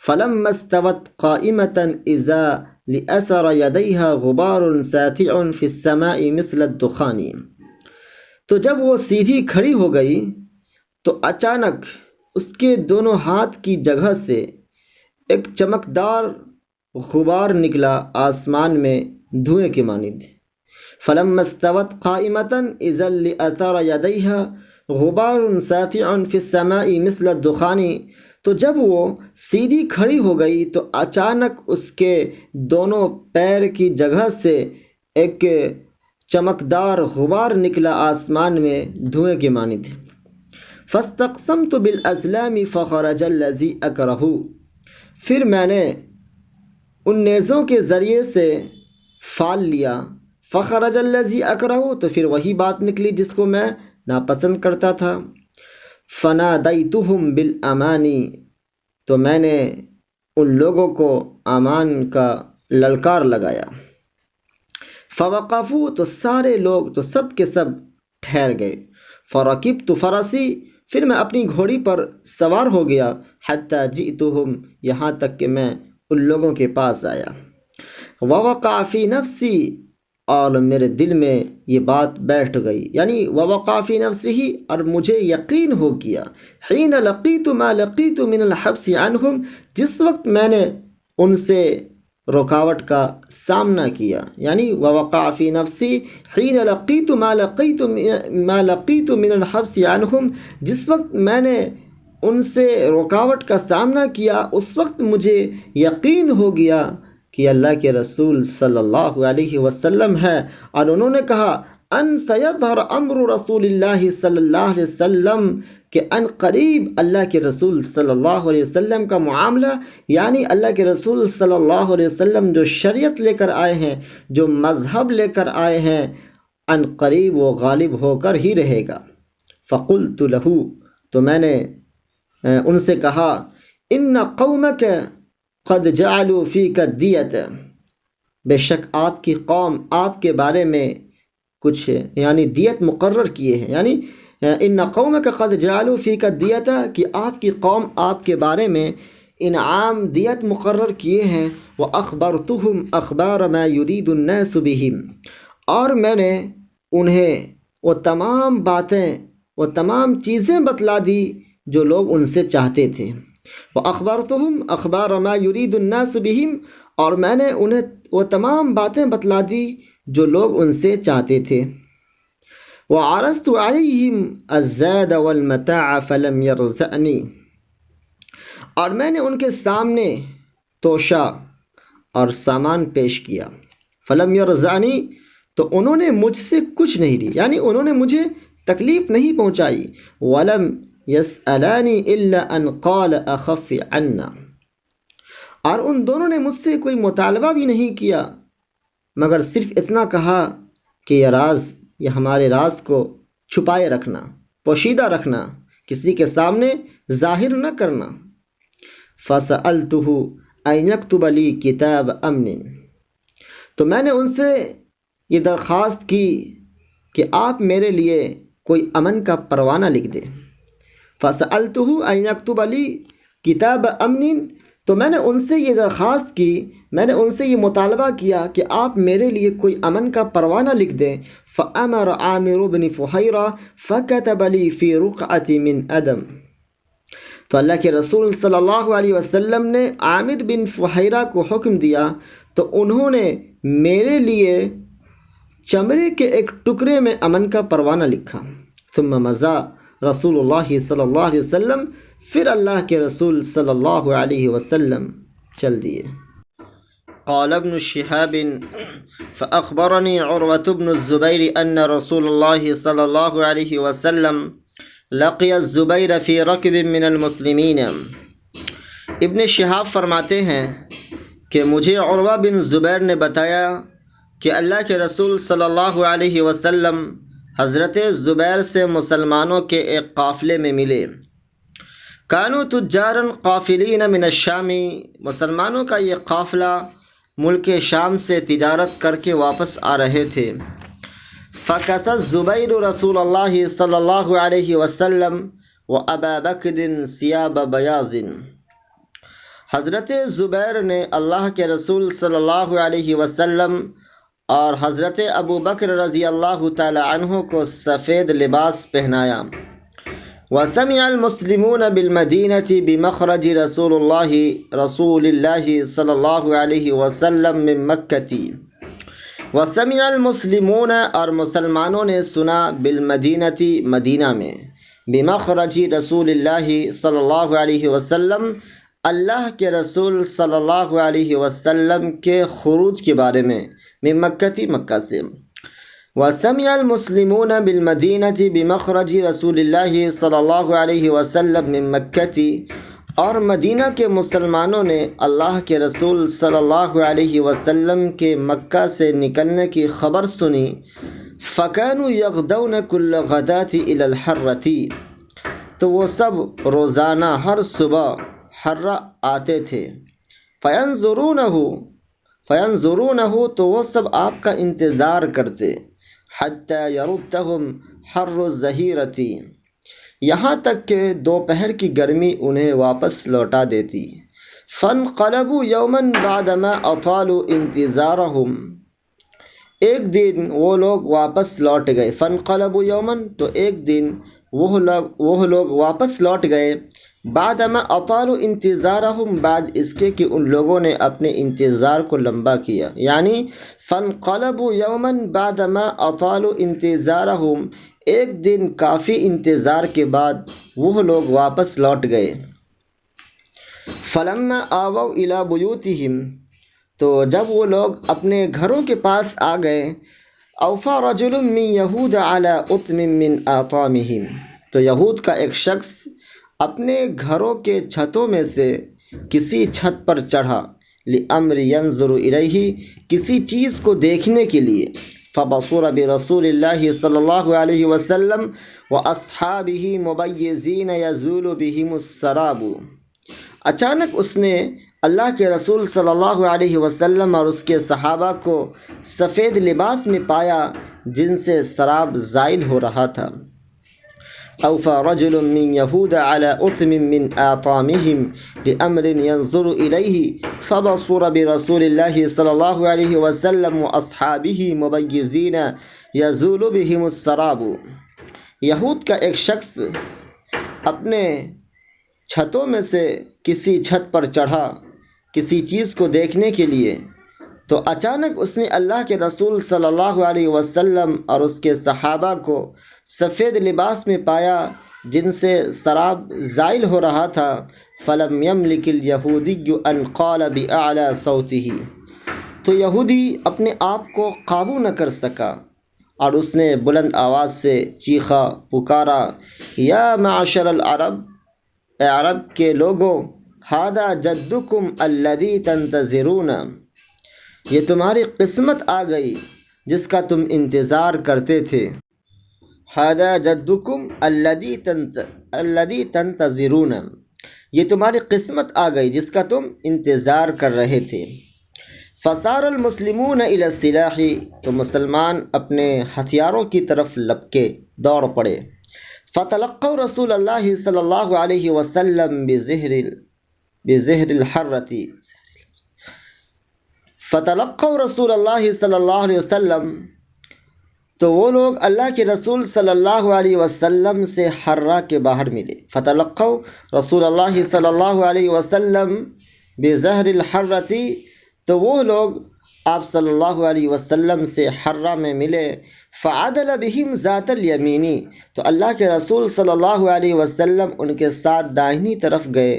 فلما استوت قائمۃ اذا لأثر یدیہا غبار ساطع فی السماء مثل الدخان، تو جب وہ سیدھی کھڑی ہو گئی تو اچانک اس کے دونوں ہاتھ کی جگہ سے ایک چمکدار غبار نکلا آسمان میں دھوئیں کے مانند۔ فلما استوت قائمۃ اذا لأثر یدیہا غبار ساطع فی السماء مثل الدخان، تو جب وہ سیدھی کھڑی ہو گئی تو اچانک اس کے دونوں پیر کی جگہ سے ایک چمکدار غبار نکلا آسمان میں دھوئیں کے مانند۔ فاستقسمت بالازلام فخرج الذی اکرہ، پھر میں نے ان نیزوں کے ذریعے سے فال لیا۔ فخرج الذی اکرہ، تو پھر وہی بات نکلی جس کو میں ناپسند کرتا تھا۔ فنادیتہم بالامان، تو میں نے ان لوگوں کو امان کا للکار لگایا۔ فوقفوا، تو سارے لوگ تو سب کے سب ٹھہر گئے۔ فرکبت فرسی، پھر میں اپنی گھوڑی پر سوار ہو گیا۔ حتی جئتہم، یہاں تک کہ میں ان لوگوں کے پاس آیا۔ ووقع فی نفسی اور میرے دل میں یہ بات بیٹھ گئی، یعنی ووقع فی نفسہ، اور مجھے یقین ہو گیا، حین لقیت ما لقیت من الحبس عنہم، جس وقت میں نے ان سے رکاوٹ کا سامنا کیا، یعنی ووقع فی نفسی حین لقیت ما لقیت من الحبس عنہم، جس وقت میں نے ان سے رکاوٹ کا سامنا کیا اس وقت مجھے یقین ہو گیا کہ اللہ کے رسول صلی اللہ علیہ وسلم ہے، اور انہوں نے کہا ان سیظہر امر رسول اللہ صلی اللہ علیہ وسلم، کہ ان قریب اللہ کے رسول صلی اللہ علیہ وسلم کا معاملہ، یعنی اللہ کے رسول صلی اللہ علیہ وسلم جو شریعت لے کر آئے ہیں، جو مذہب لے کر آئے ہیں، ان قریب وہ غالب ہو کر ہی رہے گا۔ فقلت لہ، تو میں نے ان سے کہا ان قومک قد جعلوا فیک الدیۃ، بے شک آپ کی قوم آپ کے بارے میں کچھ یعنی دیت مقرر کیے ہیں، یعنی ان قومک قد جعلوا فیک الدیۃ، کہ آپ کی قوم آپ کے بارے میں انعام دیت مقرر کیے ہیں، واخبرتهم اخبار ما يريد الناس بهم، اور میں نے انہیں وہ تمام باتیں، وہ تمام چیزیں بتلا دی جو لوگ ان سے چاہتے تھے، وَأَخْبَرْتُهُمْ أَخْبَارَ مَا يُرِيدُ النَّاسُ بِهِمْ، اور میں نے انہیں وہ تمام باتیں بتلا دی جو لوگ ان سے چاہتے تھے، وَعَرَضْتُ عَلَيْهِمْ الزَّادَ وَالْمَتَاعَ فَلَمْ يَرْزَأْنِي، اور میں نے ان کے سامنے توشہ اور سامان پیش کیا، فَلَمْ يَرْزَأْنِي، تو انہوں نے مجھ سے کچھ نہیں لی، یعنی انہوں نے مجھے تکلیف نہیں پہنچائی، وَلَمْ يسألانی الا ان قال اخف عنا، اور ان دونوں نے مجھ سے کوئی مطالبہ بھی نہیں کیا مگر صرف اتنا کہا کہ یہ راز، یہ ہمارے راز کو چھپائے رکھنا، پوشیدہ رکھنا، کسی کے سامنے ظاہر نہ کرنا۔ فسألته ان یکتب لی کتاب امن، تو میں نے ان سے یہ درخواست کی کہ آپ میرے لیے کوئی امن کا پروانہ لکھ دیں۔ فسألته ان یکتب لی کتاب امن، تو میں نے ان سے یہ درخواست کی، میں نے ان سے یہ مطالبہ کیا کہ آپ میرے لیے کوئی امن کا پروانہ لکھ دیں۔ فأمر عامر بن فہیرہ فكتب لي في رقعة من ادم، تو اللہ کے رسول صلی اللہ علیہ وسلم نے عامر بن فہیرہ کو حکم دیا تو انہوں نے میرے لیے چمڑے کے ایک ٹکڑے میں امن کا پروانہ لکھا۔ ثم مضى رسول اللہ صلی اللہ علیہ وسلم، پھر اللہ کے رسول صلی اللہ علیہ وسلم چل دیے۔ قال ابن شهاب فأخبرني عروة بن الزبير أن رسول الله صلى الله عليه وسلم لقي الزبير في ركب من المسلمين۔ ابن شہاب فرماتے ہیں کہ مجھے عروہ بن زبیر نے بتایا کہ اللہ کے رسول صلی اللہ علیہ وسلم حضرت زبیر سے مسلمانوں کے ایک قافلے میں ملے۔ کانوا تجارا قافلین من الشام، مسلمانوں کا یہ قافلہ ملک شام سے تجارت کر کے واپس آ رہے تھے۔ فکس الزبیر رسول اللہ صلی اللہ علیہ وسلم و ابا بکر ثیاب بیاض، حضرت زبیر نے اللہ کے رسول صلی اللہ علیہ وسلم اور حضرت ابو بکر رضی اللہ تعالی عنہ کو سفید لباس پہنایا۔ وسمع المسلمون بالمدینة بمخرج رسول اللہ صلی اللہ علیہ وسلم من مکہ، وسمع المسلمون، اور مسلمانوں نے سنا بالمدینة، مدینہ میں، بمخرج رسول اللہ صلی اللہ علیہ وسلم، اللہ کے رسول صلی اللہ علیہ وسلم کے خروج کے بارے میں، من مکہ، مکہ سے۔ وسمع المسلمون بالمدینة بمخرج رسول اللہ صلی اللہ علیہ وسلم من مکہ، اور مدینہ کے مسلمانوں نے اللہ کے رسول صلی اللہ علیہ وسلم کے مکہ سے نکلنے کی خبر سنی۔ فكانوا يغدون كل غداة إلى الحرة، تو وہ سب روزانہ ہر صبح حرہ آتے تھے۔ فینظرونہ، تو وہ سب آپ کا انتظار کرتے، حتی یردہم حر الظہیرۃ، یہاں تک کہ دوپہر کی گرمی انہیں واپس لوٹا دیتی۔ فانقلبوا یوما بعدما اطالوا انتظارہم، ایک دن وہ لوگ واپس لوٹ گئے، فانقلبوا یومن، تو ایک دن وہ لوگ واپس لوٹ گئے، بعدما اطالوا انتظارہم، بعد اس کے کہ ان لوگوں نے اپنے انتظار کو لمبا کیا، یعنی فانقلبوا یومن بعدما اطالوا انتظارہم، ایک دن کافی انتظار کے بعد وہ لوگ واپس لوٹ گئے۔ فلما آووا الی بیوتہم، تو جب وہ لوگ اپنے گھروں کے پاس آ گئے، اوفا رجل من یہود علی اطم من اطامہم، تو یہود کا ایک شخص اپنے گھروں کے چھتوں میں سے کسی چھت پر چڑھا، لامر ینظر الیہ، کسی چیز کو دیکھنے کے لیے، فبصر برسول اللہ صلی اللہ علیہ وسلم واصحابہ مبیضین یزول بہم السراب، اچانک اس نے اللہ کے رسول صلی اللہ علیہ وسلم اور اس کے صحابہ کو سفید لباس میں پایا جن سے سراب زائل ہو رہا تھا۔ اوفى رجل من يهود على أطم من آطامهم لأمر ينظر إليه فبصر برسول الله صلى الله عليه وسلم وأصحابه مبيزين يزول بهم السراب، یہود کا ایک شخص اپنے چھتوں میں سے کسی چھت پر چڑھا کسی چیز کو دیکھنے کے لیے، تو اچانک اس نے اللہ کے رسول صلی اللہ علیہ وسلم اور اس کے صحابہ کو سفید لباس میں پایا جن سے سراب زائل ہو رہا تھا۔ فلم یملک الیہودی ان قال باعلی صوتہ، تو یہودی اپنے آپ کو قابو نہ کر سکا اور اس نے بلند آواز سے چیخا، پکارا، یا معشر العرب، اے عرب کے لوگوں، ھذا جدکم الذی تنتظرون، یہ تمہاری قسمت آ گئی جس کا تم انتظار کرتے تھے۔ ھذا جدکم الذی تنتظرون، یہ تمہاری قسمت آ گئی جس کا تم انتظار کر رہے تھے۔ فصار المسلمون الی السلاح، تو مسلمان اپنے ہتھیاروں کی طرف لپکے دوڑ پڑے۔ فتلقوا رسول اللہ صلی اللہ علیہ وسلم بزہر الحرۃ، فتلقوا رسول اللہ صلی اللہ علیہ وسلم، تو وہ لوگ اللہ کے رسول صلی اللہ علیہ وسلم سے حرہ کے باہر ملے۔ فتلقوا رسول اللہ صلی اللہ علیہ وسلم بزہر الحرۃ، تو وہ لوگ آپ صلی اللہ علیہ وسلم سے حرہ میں ملے۔ فعدل بہم ذات الیمینی، تو اللہ کے رسول صلی اللہ علیہ وسلم ان کے ساتھ داہنی طرف گئے۔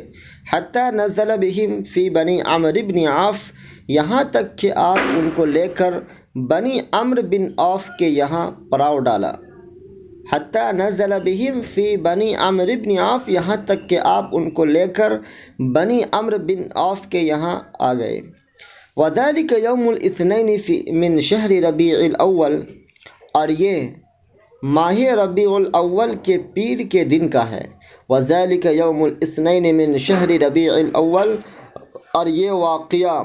حتی نزل بہم فی بنی عمرو بن عوف، یہاں تک کہ آپ ان کو لے کر بنی عمرو بن عوف کے یہاں پڑاؤ ڈالا۔ حتی نزل بہم فی بنی عمرو بن عوف، یہاں تک کہ آپ ان کو لے کر بنی عمرو بن عوف کے یہاں آ گئے۔ وذلک یوم الاثنین من شہر ربیع الاول، اور یہ ماہ ربیع الاول کے پیر کے دن کا ہے۔ وذلک یوم الاثنین من شہر ربیع الاول، اور یہ واقعہ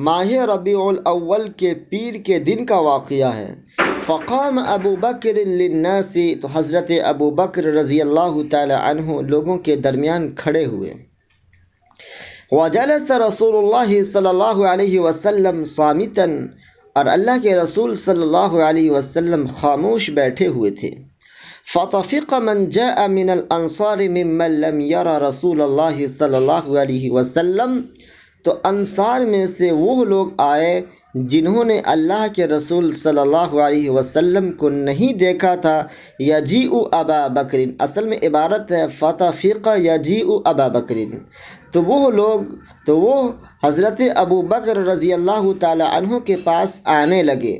ماہ ربیع الاول کے پیر کے دن کا واقعہ ہے۔ فقام ابو بکر للناس، تو حضرت ابو بکر رضی اللہ تعالی عنہ لوگوں کے درمیان کھڑے ہوئے۔ وجلس رسول اللہ صلی اللہ علیہ وسلم صامتا، اور اللہ کے رسول صلی اللہ علیہ وسلم خاموش بیٹھے ہوئے تھے۔ فطفق من جاء من الانصار ممن لم ير رسول اللہ صلی اللہ علیہ وسلم، تو انصار میں سے وہ لوگ آئے جنہوں نے اللہ کے رسول صلی اللہ علیہ وسلم کو نہیں دیکھا تھا۔ یجیء ابا بکر، اصل میں عبارت ہے فطفق یجیء ابا بکر، تو وہ حضرت ابو بکر رضی اللہ تعالی عنہ کے پاس آنے لگے۔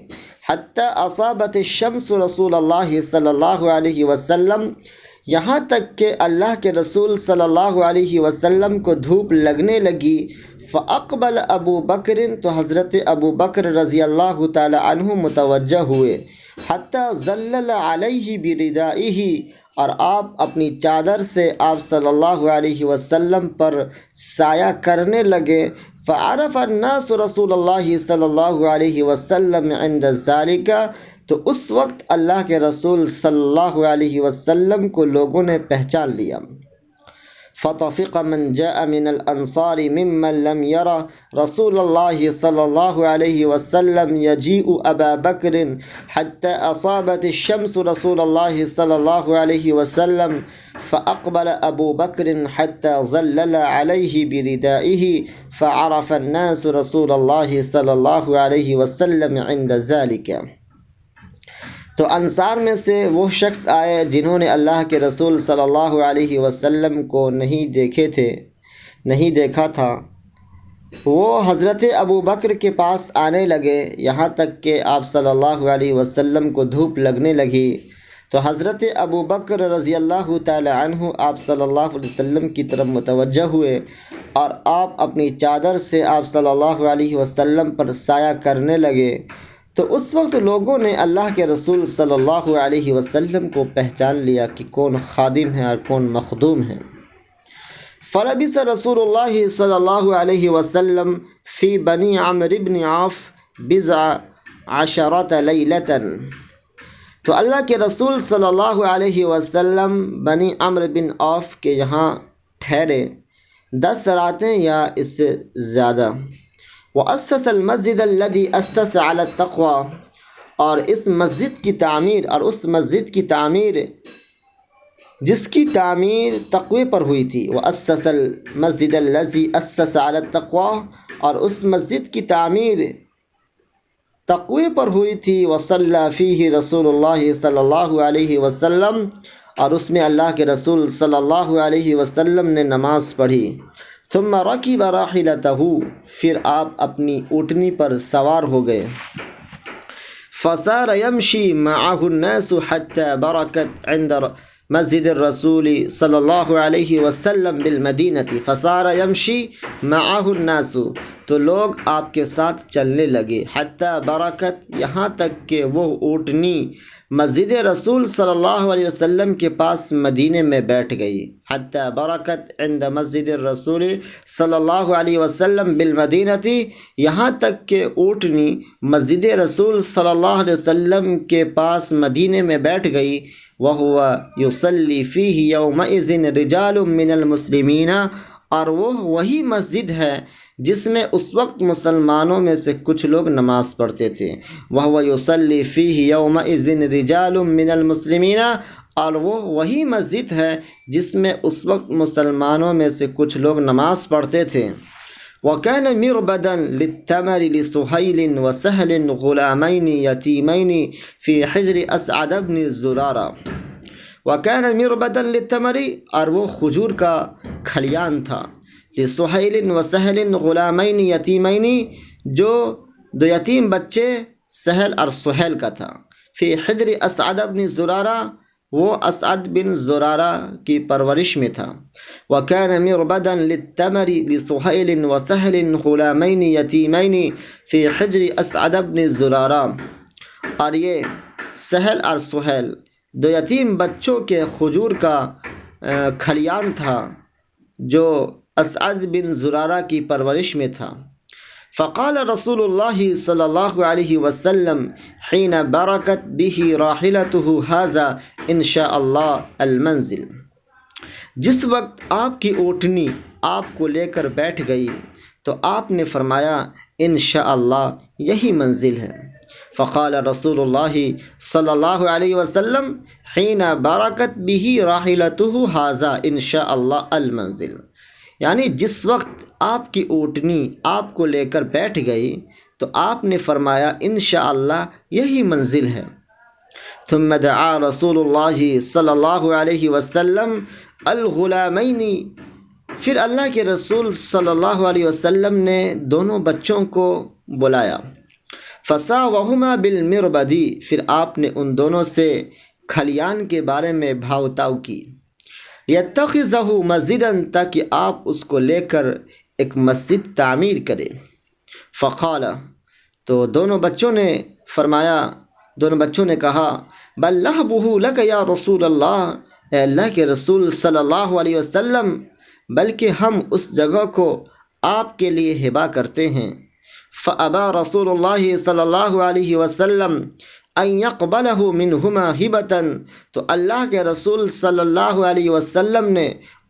حتی اصابت الشمس رسول اللہ صلی اللہ علیہ وسلم، یہاں تک کہ اللہ کے رسول صلی اللہ علیہ وسلم کو دھوپ لگنے لگی۔ فاقبل ابو بکر، تو حضرت ابو بکر رضی اللہ تعالی عنہ متوجہ ہوئے۔ حتی ظلل علیہ بردائہ، اور آپ اپنی چادر سے آپ صلی اللہ علیہ وسلم پر سایہ کرنے لگے۔ فعرف الناس رسول اللہ صلی اللہ علیہ وسلم عند ذلک، تو اس وقت اللہ کے رسول صلی اللہ علیہ وسلم کو لوگوں نے پہچان لیا۔ فطفق من جاء من الأنصار ممن لم يرى رسول الله صلى الله عليه وسلم يجيء أبا بكر حتى أصابت الشمس رسول الله صلى الله عليه وسلم فأقبل أبو بكر حتى ظلل عليه بردائه فعرف الناس رسول الله صلى الله عليه وسلم عند ذلك. تو انصار میں سے وہ شخص آئے جنہوں نے اللہ کے رسول صلی اللہ علیہ وسلم کو نہیں دیکھا تھا. وہ حضرت ابو بکر کے پاس آنے لگے یہاں تک کہ آپ صلی اللہ علیہ وسلم کو دھوپ لگنے لگی. تو حضرت ابو بکر رضی اللہ تعالی عنہ آپ صلی اللہ علیہ وسلم کی طرف متوجہ ہوئے اور آپ اپنی چادر سے آپ صلی اللہ علیہ وسلم پر سایہ کرنے لگے. تو اس وقت لوگوں نے اللہ کے رسول صلی اللہ علیہ وسلم کو پہچان لیا کہ کون خادم ہے اور کون مخدوم ہے. فلبث رسول اللہ صلی اللہ علیہ وسلم فی بنی عمرو بن عوف بضع عشرۃ لیلۃ. تو اللہ کے رسول صلی اللہ علیہ وسلم بنی عمرو بن عوف کے یہاں ٹھہرے 10 راتیں یا اس سے زیادہ. وَأَسَّسَ الْمَسْجِدَ الَّذِي أَسَّسَ عَلَى التَّقْوَى. اور اس مسجد کی تعمیر اور اس مسجد کی تعمیر جس کی تعمیر تقوی پر ہوئی تھی. وَأَسَّسَ الْمَسْجِدَ الَّذِي أَسَّسَ عَلَى التَّقْوَى. اور اس مسجد کی تعمیر تقوی پر ہوئی تھی. وَصَلَّى فِيهِ رسول اللہ صلی اللہ علیہ وسلم. اور اس میں اللہ کے رسول صلی اللہ علیہ وسلم نے نماز پڑھی. ثم ركب راحلته. پھر آپ اپنی اونٹنی پر سوار ہو گئے. فصار يمشي معه الناس حتى بركت عند مسجد الرسول صلی اللہ علیہ وسلم بالمدینہ. فصار يمشي معه الناس. تو لوگ آپ کے ساتھ چلنے لگے. حتی برکت یہاں تک کہ وہ اونٹنی مسجد رسول صلی اللہ علیہ وسلم کے پاس مدینے میں بیٹھ گئی. حتی برکت عند مسجد الرسول صلی اللہ علیہ وسلم بالمدینہ. یہاں تک کہ اونٹنی مسجد رسول صلی اللہ علیہ وسلم کے پاس مدینے میں بیٹھ گئی. وَهُوَ يُصَلِّي فِيهِ يَوْمَئِذٍ رِجَالٌ مِّنَ الْمُسْلِمِينَ. اور وہ وہی مسجد ہے جس میں اس وقت مسلمانوں میں سے کچھ لوگ نماز پڑھتے تھے. وَهُوَ يُصَلِّي فِيهِ يَوْمَئِذٍ رِجَالٌ مِّنَ الْمُسْلِمِينَ. اور وہ وہی مسجد ہے جس میں اس وقت مسلمانوں میں سے کچھ لوگ نماز پڑھتے تھے. وَكَانَ مِرْبَدًا لِلتَّمَرِ لِسُهَيْلٍ وَسَهْلٍ غُلَامَيْنِ يَتِيمَيْنِ فِي حِجْرِ أَسْعَدَ بْنِ الزُّرَارَةِ. وَكَانَ مِرْبَدًا لِلتَّمَرِ. اور وہ کھجور کا کھلیان تھا. لِسُهَيْلٍ وَسَهْلٍ غُلَامَيْنِ يَتِيمَيْنِ. جو 2 یتیم بچے سہل اور سہیل کا تھا. فی حجر اسعد بن زرارہ. وہ اسعد بن زرارہ کی پرورش میں تھا. وَكَانَ مِرْبَدًا لِلتَّمَرِ لِسُهَيْلٍ وَسَهْلٍ غُلَامَيْنِ يَتِيمَيْنِ فِي حِجْرِ أَسْعَدَ بْنِ زُرَارَةِ. اور یہ سہل اور سہیل 2 یتیم بچوں کے کھجور کا کھلیان تھا جو اسعد بن زرارہ کی پرورش میں تھا. فقال رسول اللہ صلی اللہ علیہ وسلم حین برکت به راحلته هذا ان شاء اللہ المنزل. جس وقت آپ کی اونٹنی آپ کو لے کر بیٹھ گئی تو آپ نے فرمایا انشاءاللہ یہی منزل ہے. فقال رسول اللہ صلی اللہ علیہ وسلم حین برکت به راحلته هذا ان شاء اللہ المنزل. یعنی جس وقت آپ کی اونٹنی آپ کو لے کر بیٹھ گئی تو آپ نے فرمایا انشاءاللہ یہی منزل ہے. ثم دعا رسول اللہ صلی اللہ علیہ وسلم الغلامین. پھر اللہ کے رسول صلی اللہ علیہ وسلم نے دونوں بچوں کو بلایا. فساوہما بالمربد. پھر آپ نے ان دونوں سے کھلیان کے بارے میں بھاؤتاؤ کی. یتخذہ مسجدا. تاکہ آپ اس کو لے کر ایک مسجد تعمیر کرے. فقال. تو دونوں بچوں نے کہا بل لہبہ لک یا رسول اللہ. اے اللہ کے رسول صلی اللہ علیہ وسلم بلکہ ہم اس جگہ کو آپ کے لیے ہبہ کرتے ہیں. فابا رسول اللہ صلی اللہ علیہ وسلم ان يقبلہ منہما ہبۃ. تو اللہ کے رسول صلی اللہ علیہ وسلم نے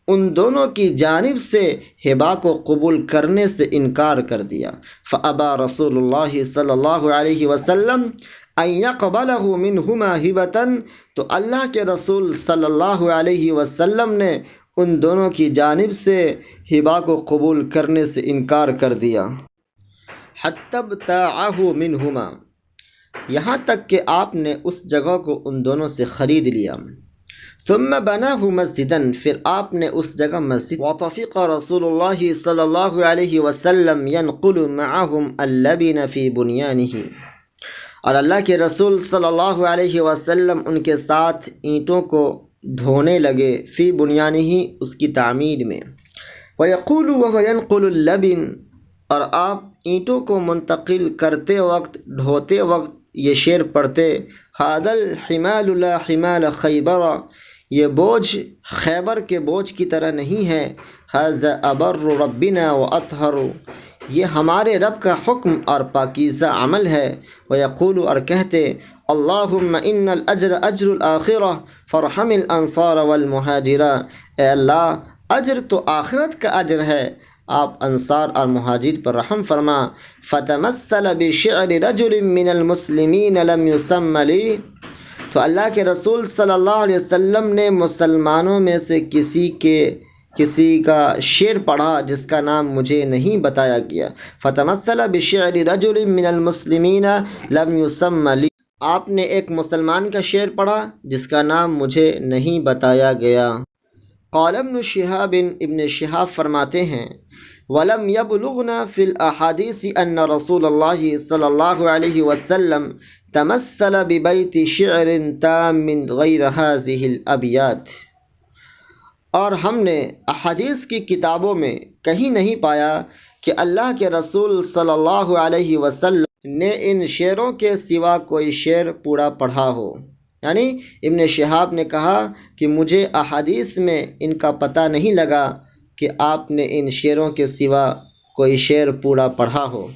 ان دونوں کی جانب سے ہبا کو قبول کرنے سے انکار کر دیا۔ فابا رسول اللہ صلی اللہ علیہ وسلم ان يقبلہ منہما ہبۃ، تو اللہ کے رسول صلی اللہ علیہ وسلم نے ان دونوں کی جانب سے ہبا کو قبول کرنے سے انکار کر دیا۔ حتی ابتاعہ منہما، یہاں تک کہ آپ نے اس جگہ کو ان دونوں سے خرید لیا۔ ثم بناہ مسجدا، پھر آپ نے اس جگہ مسجد۔ وطفق رسول اللہ صلی اللہ علیہ وسلم ینقل معهم اللبن فی بنیانہ، اور اللہ کے رسول صلی اللہ علیہ وسلم ان کے ساتھ اینٹوں کو ڈھونے لگے، فی بنیانہ، اس کی تعمیر میں۔ ویقول وهو ینقل اللبن، اور آپ اینٹوں کو منتقل کرتے وقت، ڈھوتے وقت یہ شعر پڑھتے: ھذا الحمال لا حمال خیبر، یہ بوجھ خیبر کے بوجھ کی طرح نہیں ہے۔ ھذا ابر ربنا واطہر، یہ ہمارے رب کا حکم اور پاکیزہ عمل ہے۔ ویقول، اور کہتے: اللہم ان الاجر اجر الآخرہ فارحم الانصار والمہاجرہ، اے اللہ اجر تو آخرت کا اجر ہے، آپ انصار اور مہاجر پر رحم فرما۔ فتمثل بشعر رجل من المسلمین لم یسم لی، تو اللہ کے رسول صلی اللہ علیہ وسلم نے مسلمانوں میں سے کسی کا شعر پڑھا جس کا نام مجھے نہیں بتایا گیا۔ فتمثل بشعر رجل من المسلمین لم یسم لی، آپ نے ایک مسلمان کا شعر پڑھا جس کا نام مجھے نہیں بتایا گیا۔ قال ابن شہاب، ابن شہاب فرماتے ہیں: وَلَمْ يَبْلُغْنَا فِي الْأَحَادِيثِ أَنَّ رَسُولَ اللَّهِ صلی اللہ علیہ وسلم تمثل ببیت شعر تام غیر هذه الابیات، اور ہم نے احادیث کی کتابوں میں کہیں نہیں پایا کہ اللہ کے رسول صلی اللہ علیہ وسلم نے ان شعروں کے سوا کوئی شعر پورا پڑھا ہو۔ یعنی ابن شہاب نے کہا کہ مجھے احادیث میں ان کا پتہ نہیں لگا کہ آپ نے ان شعروں کے سوا کوئی شعر پورا پڑھا ہو۔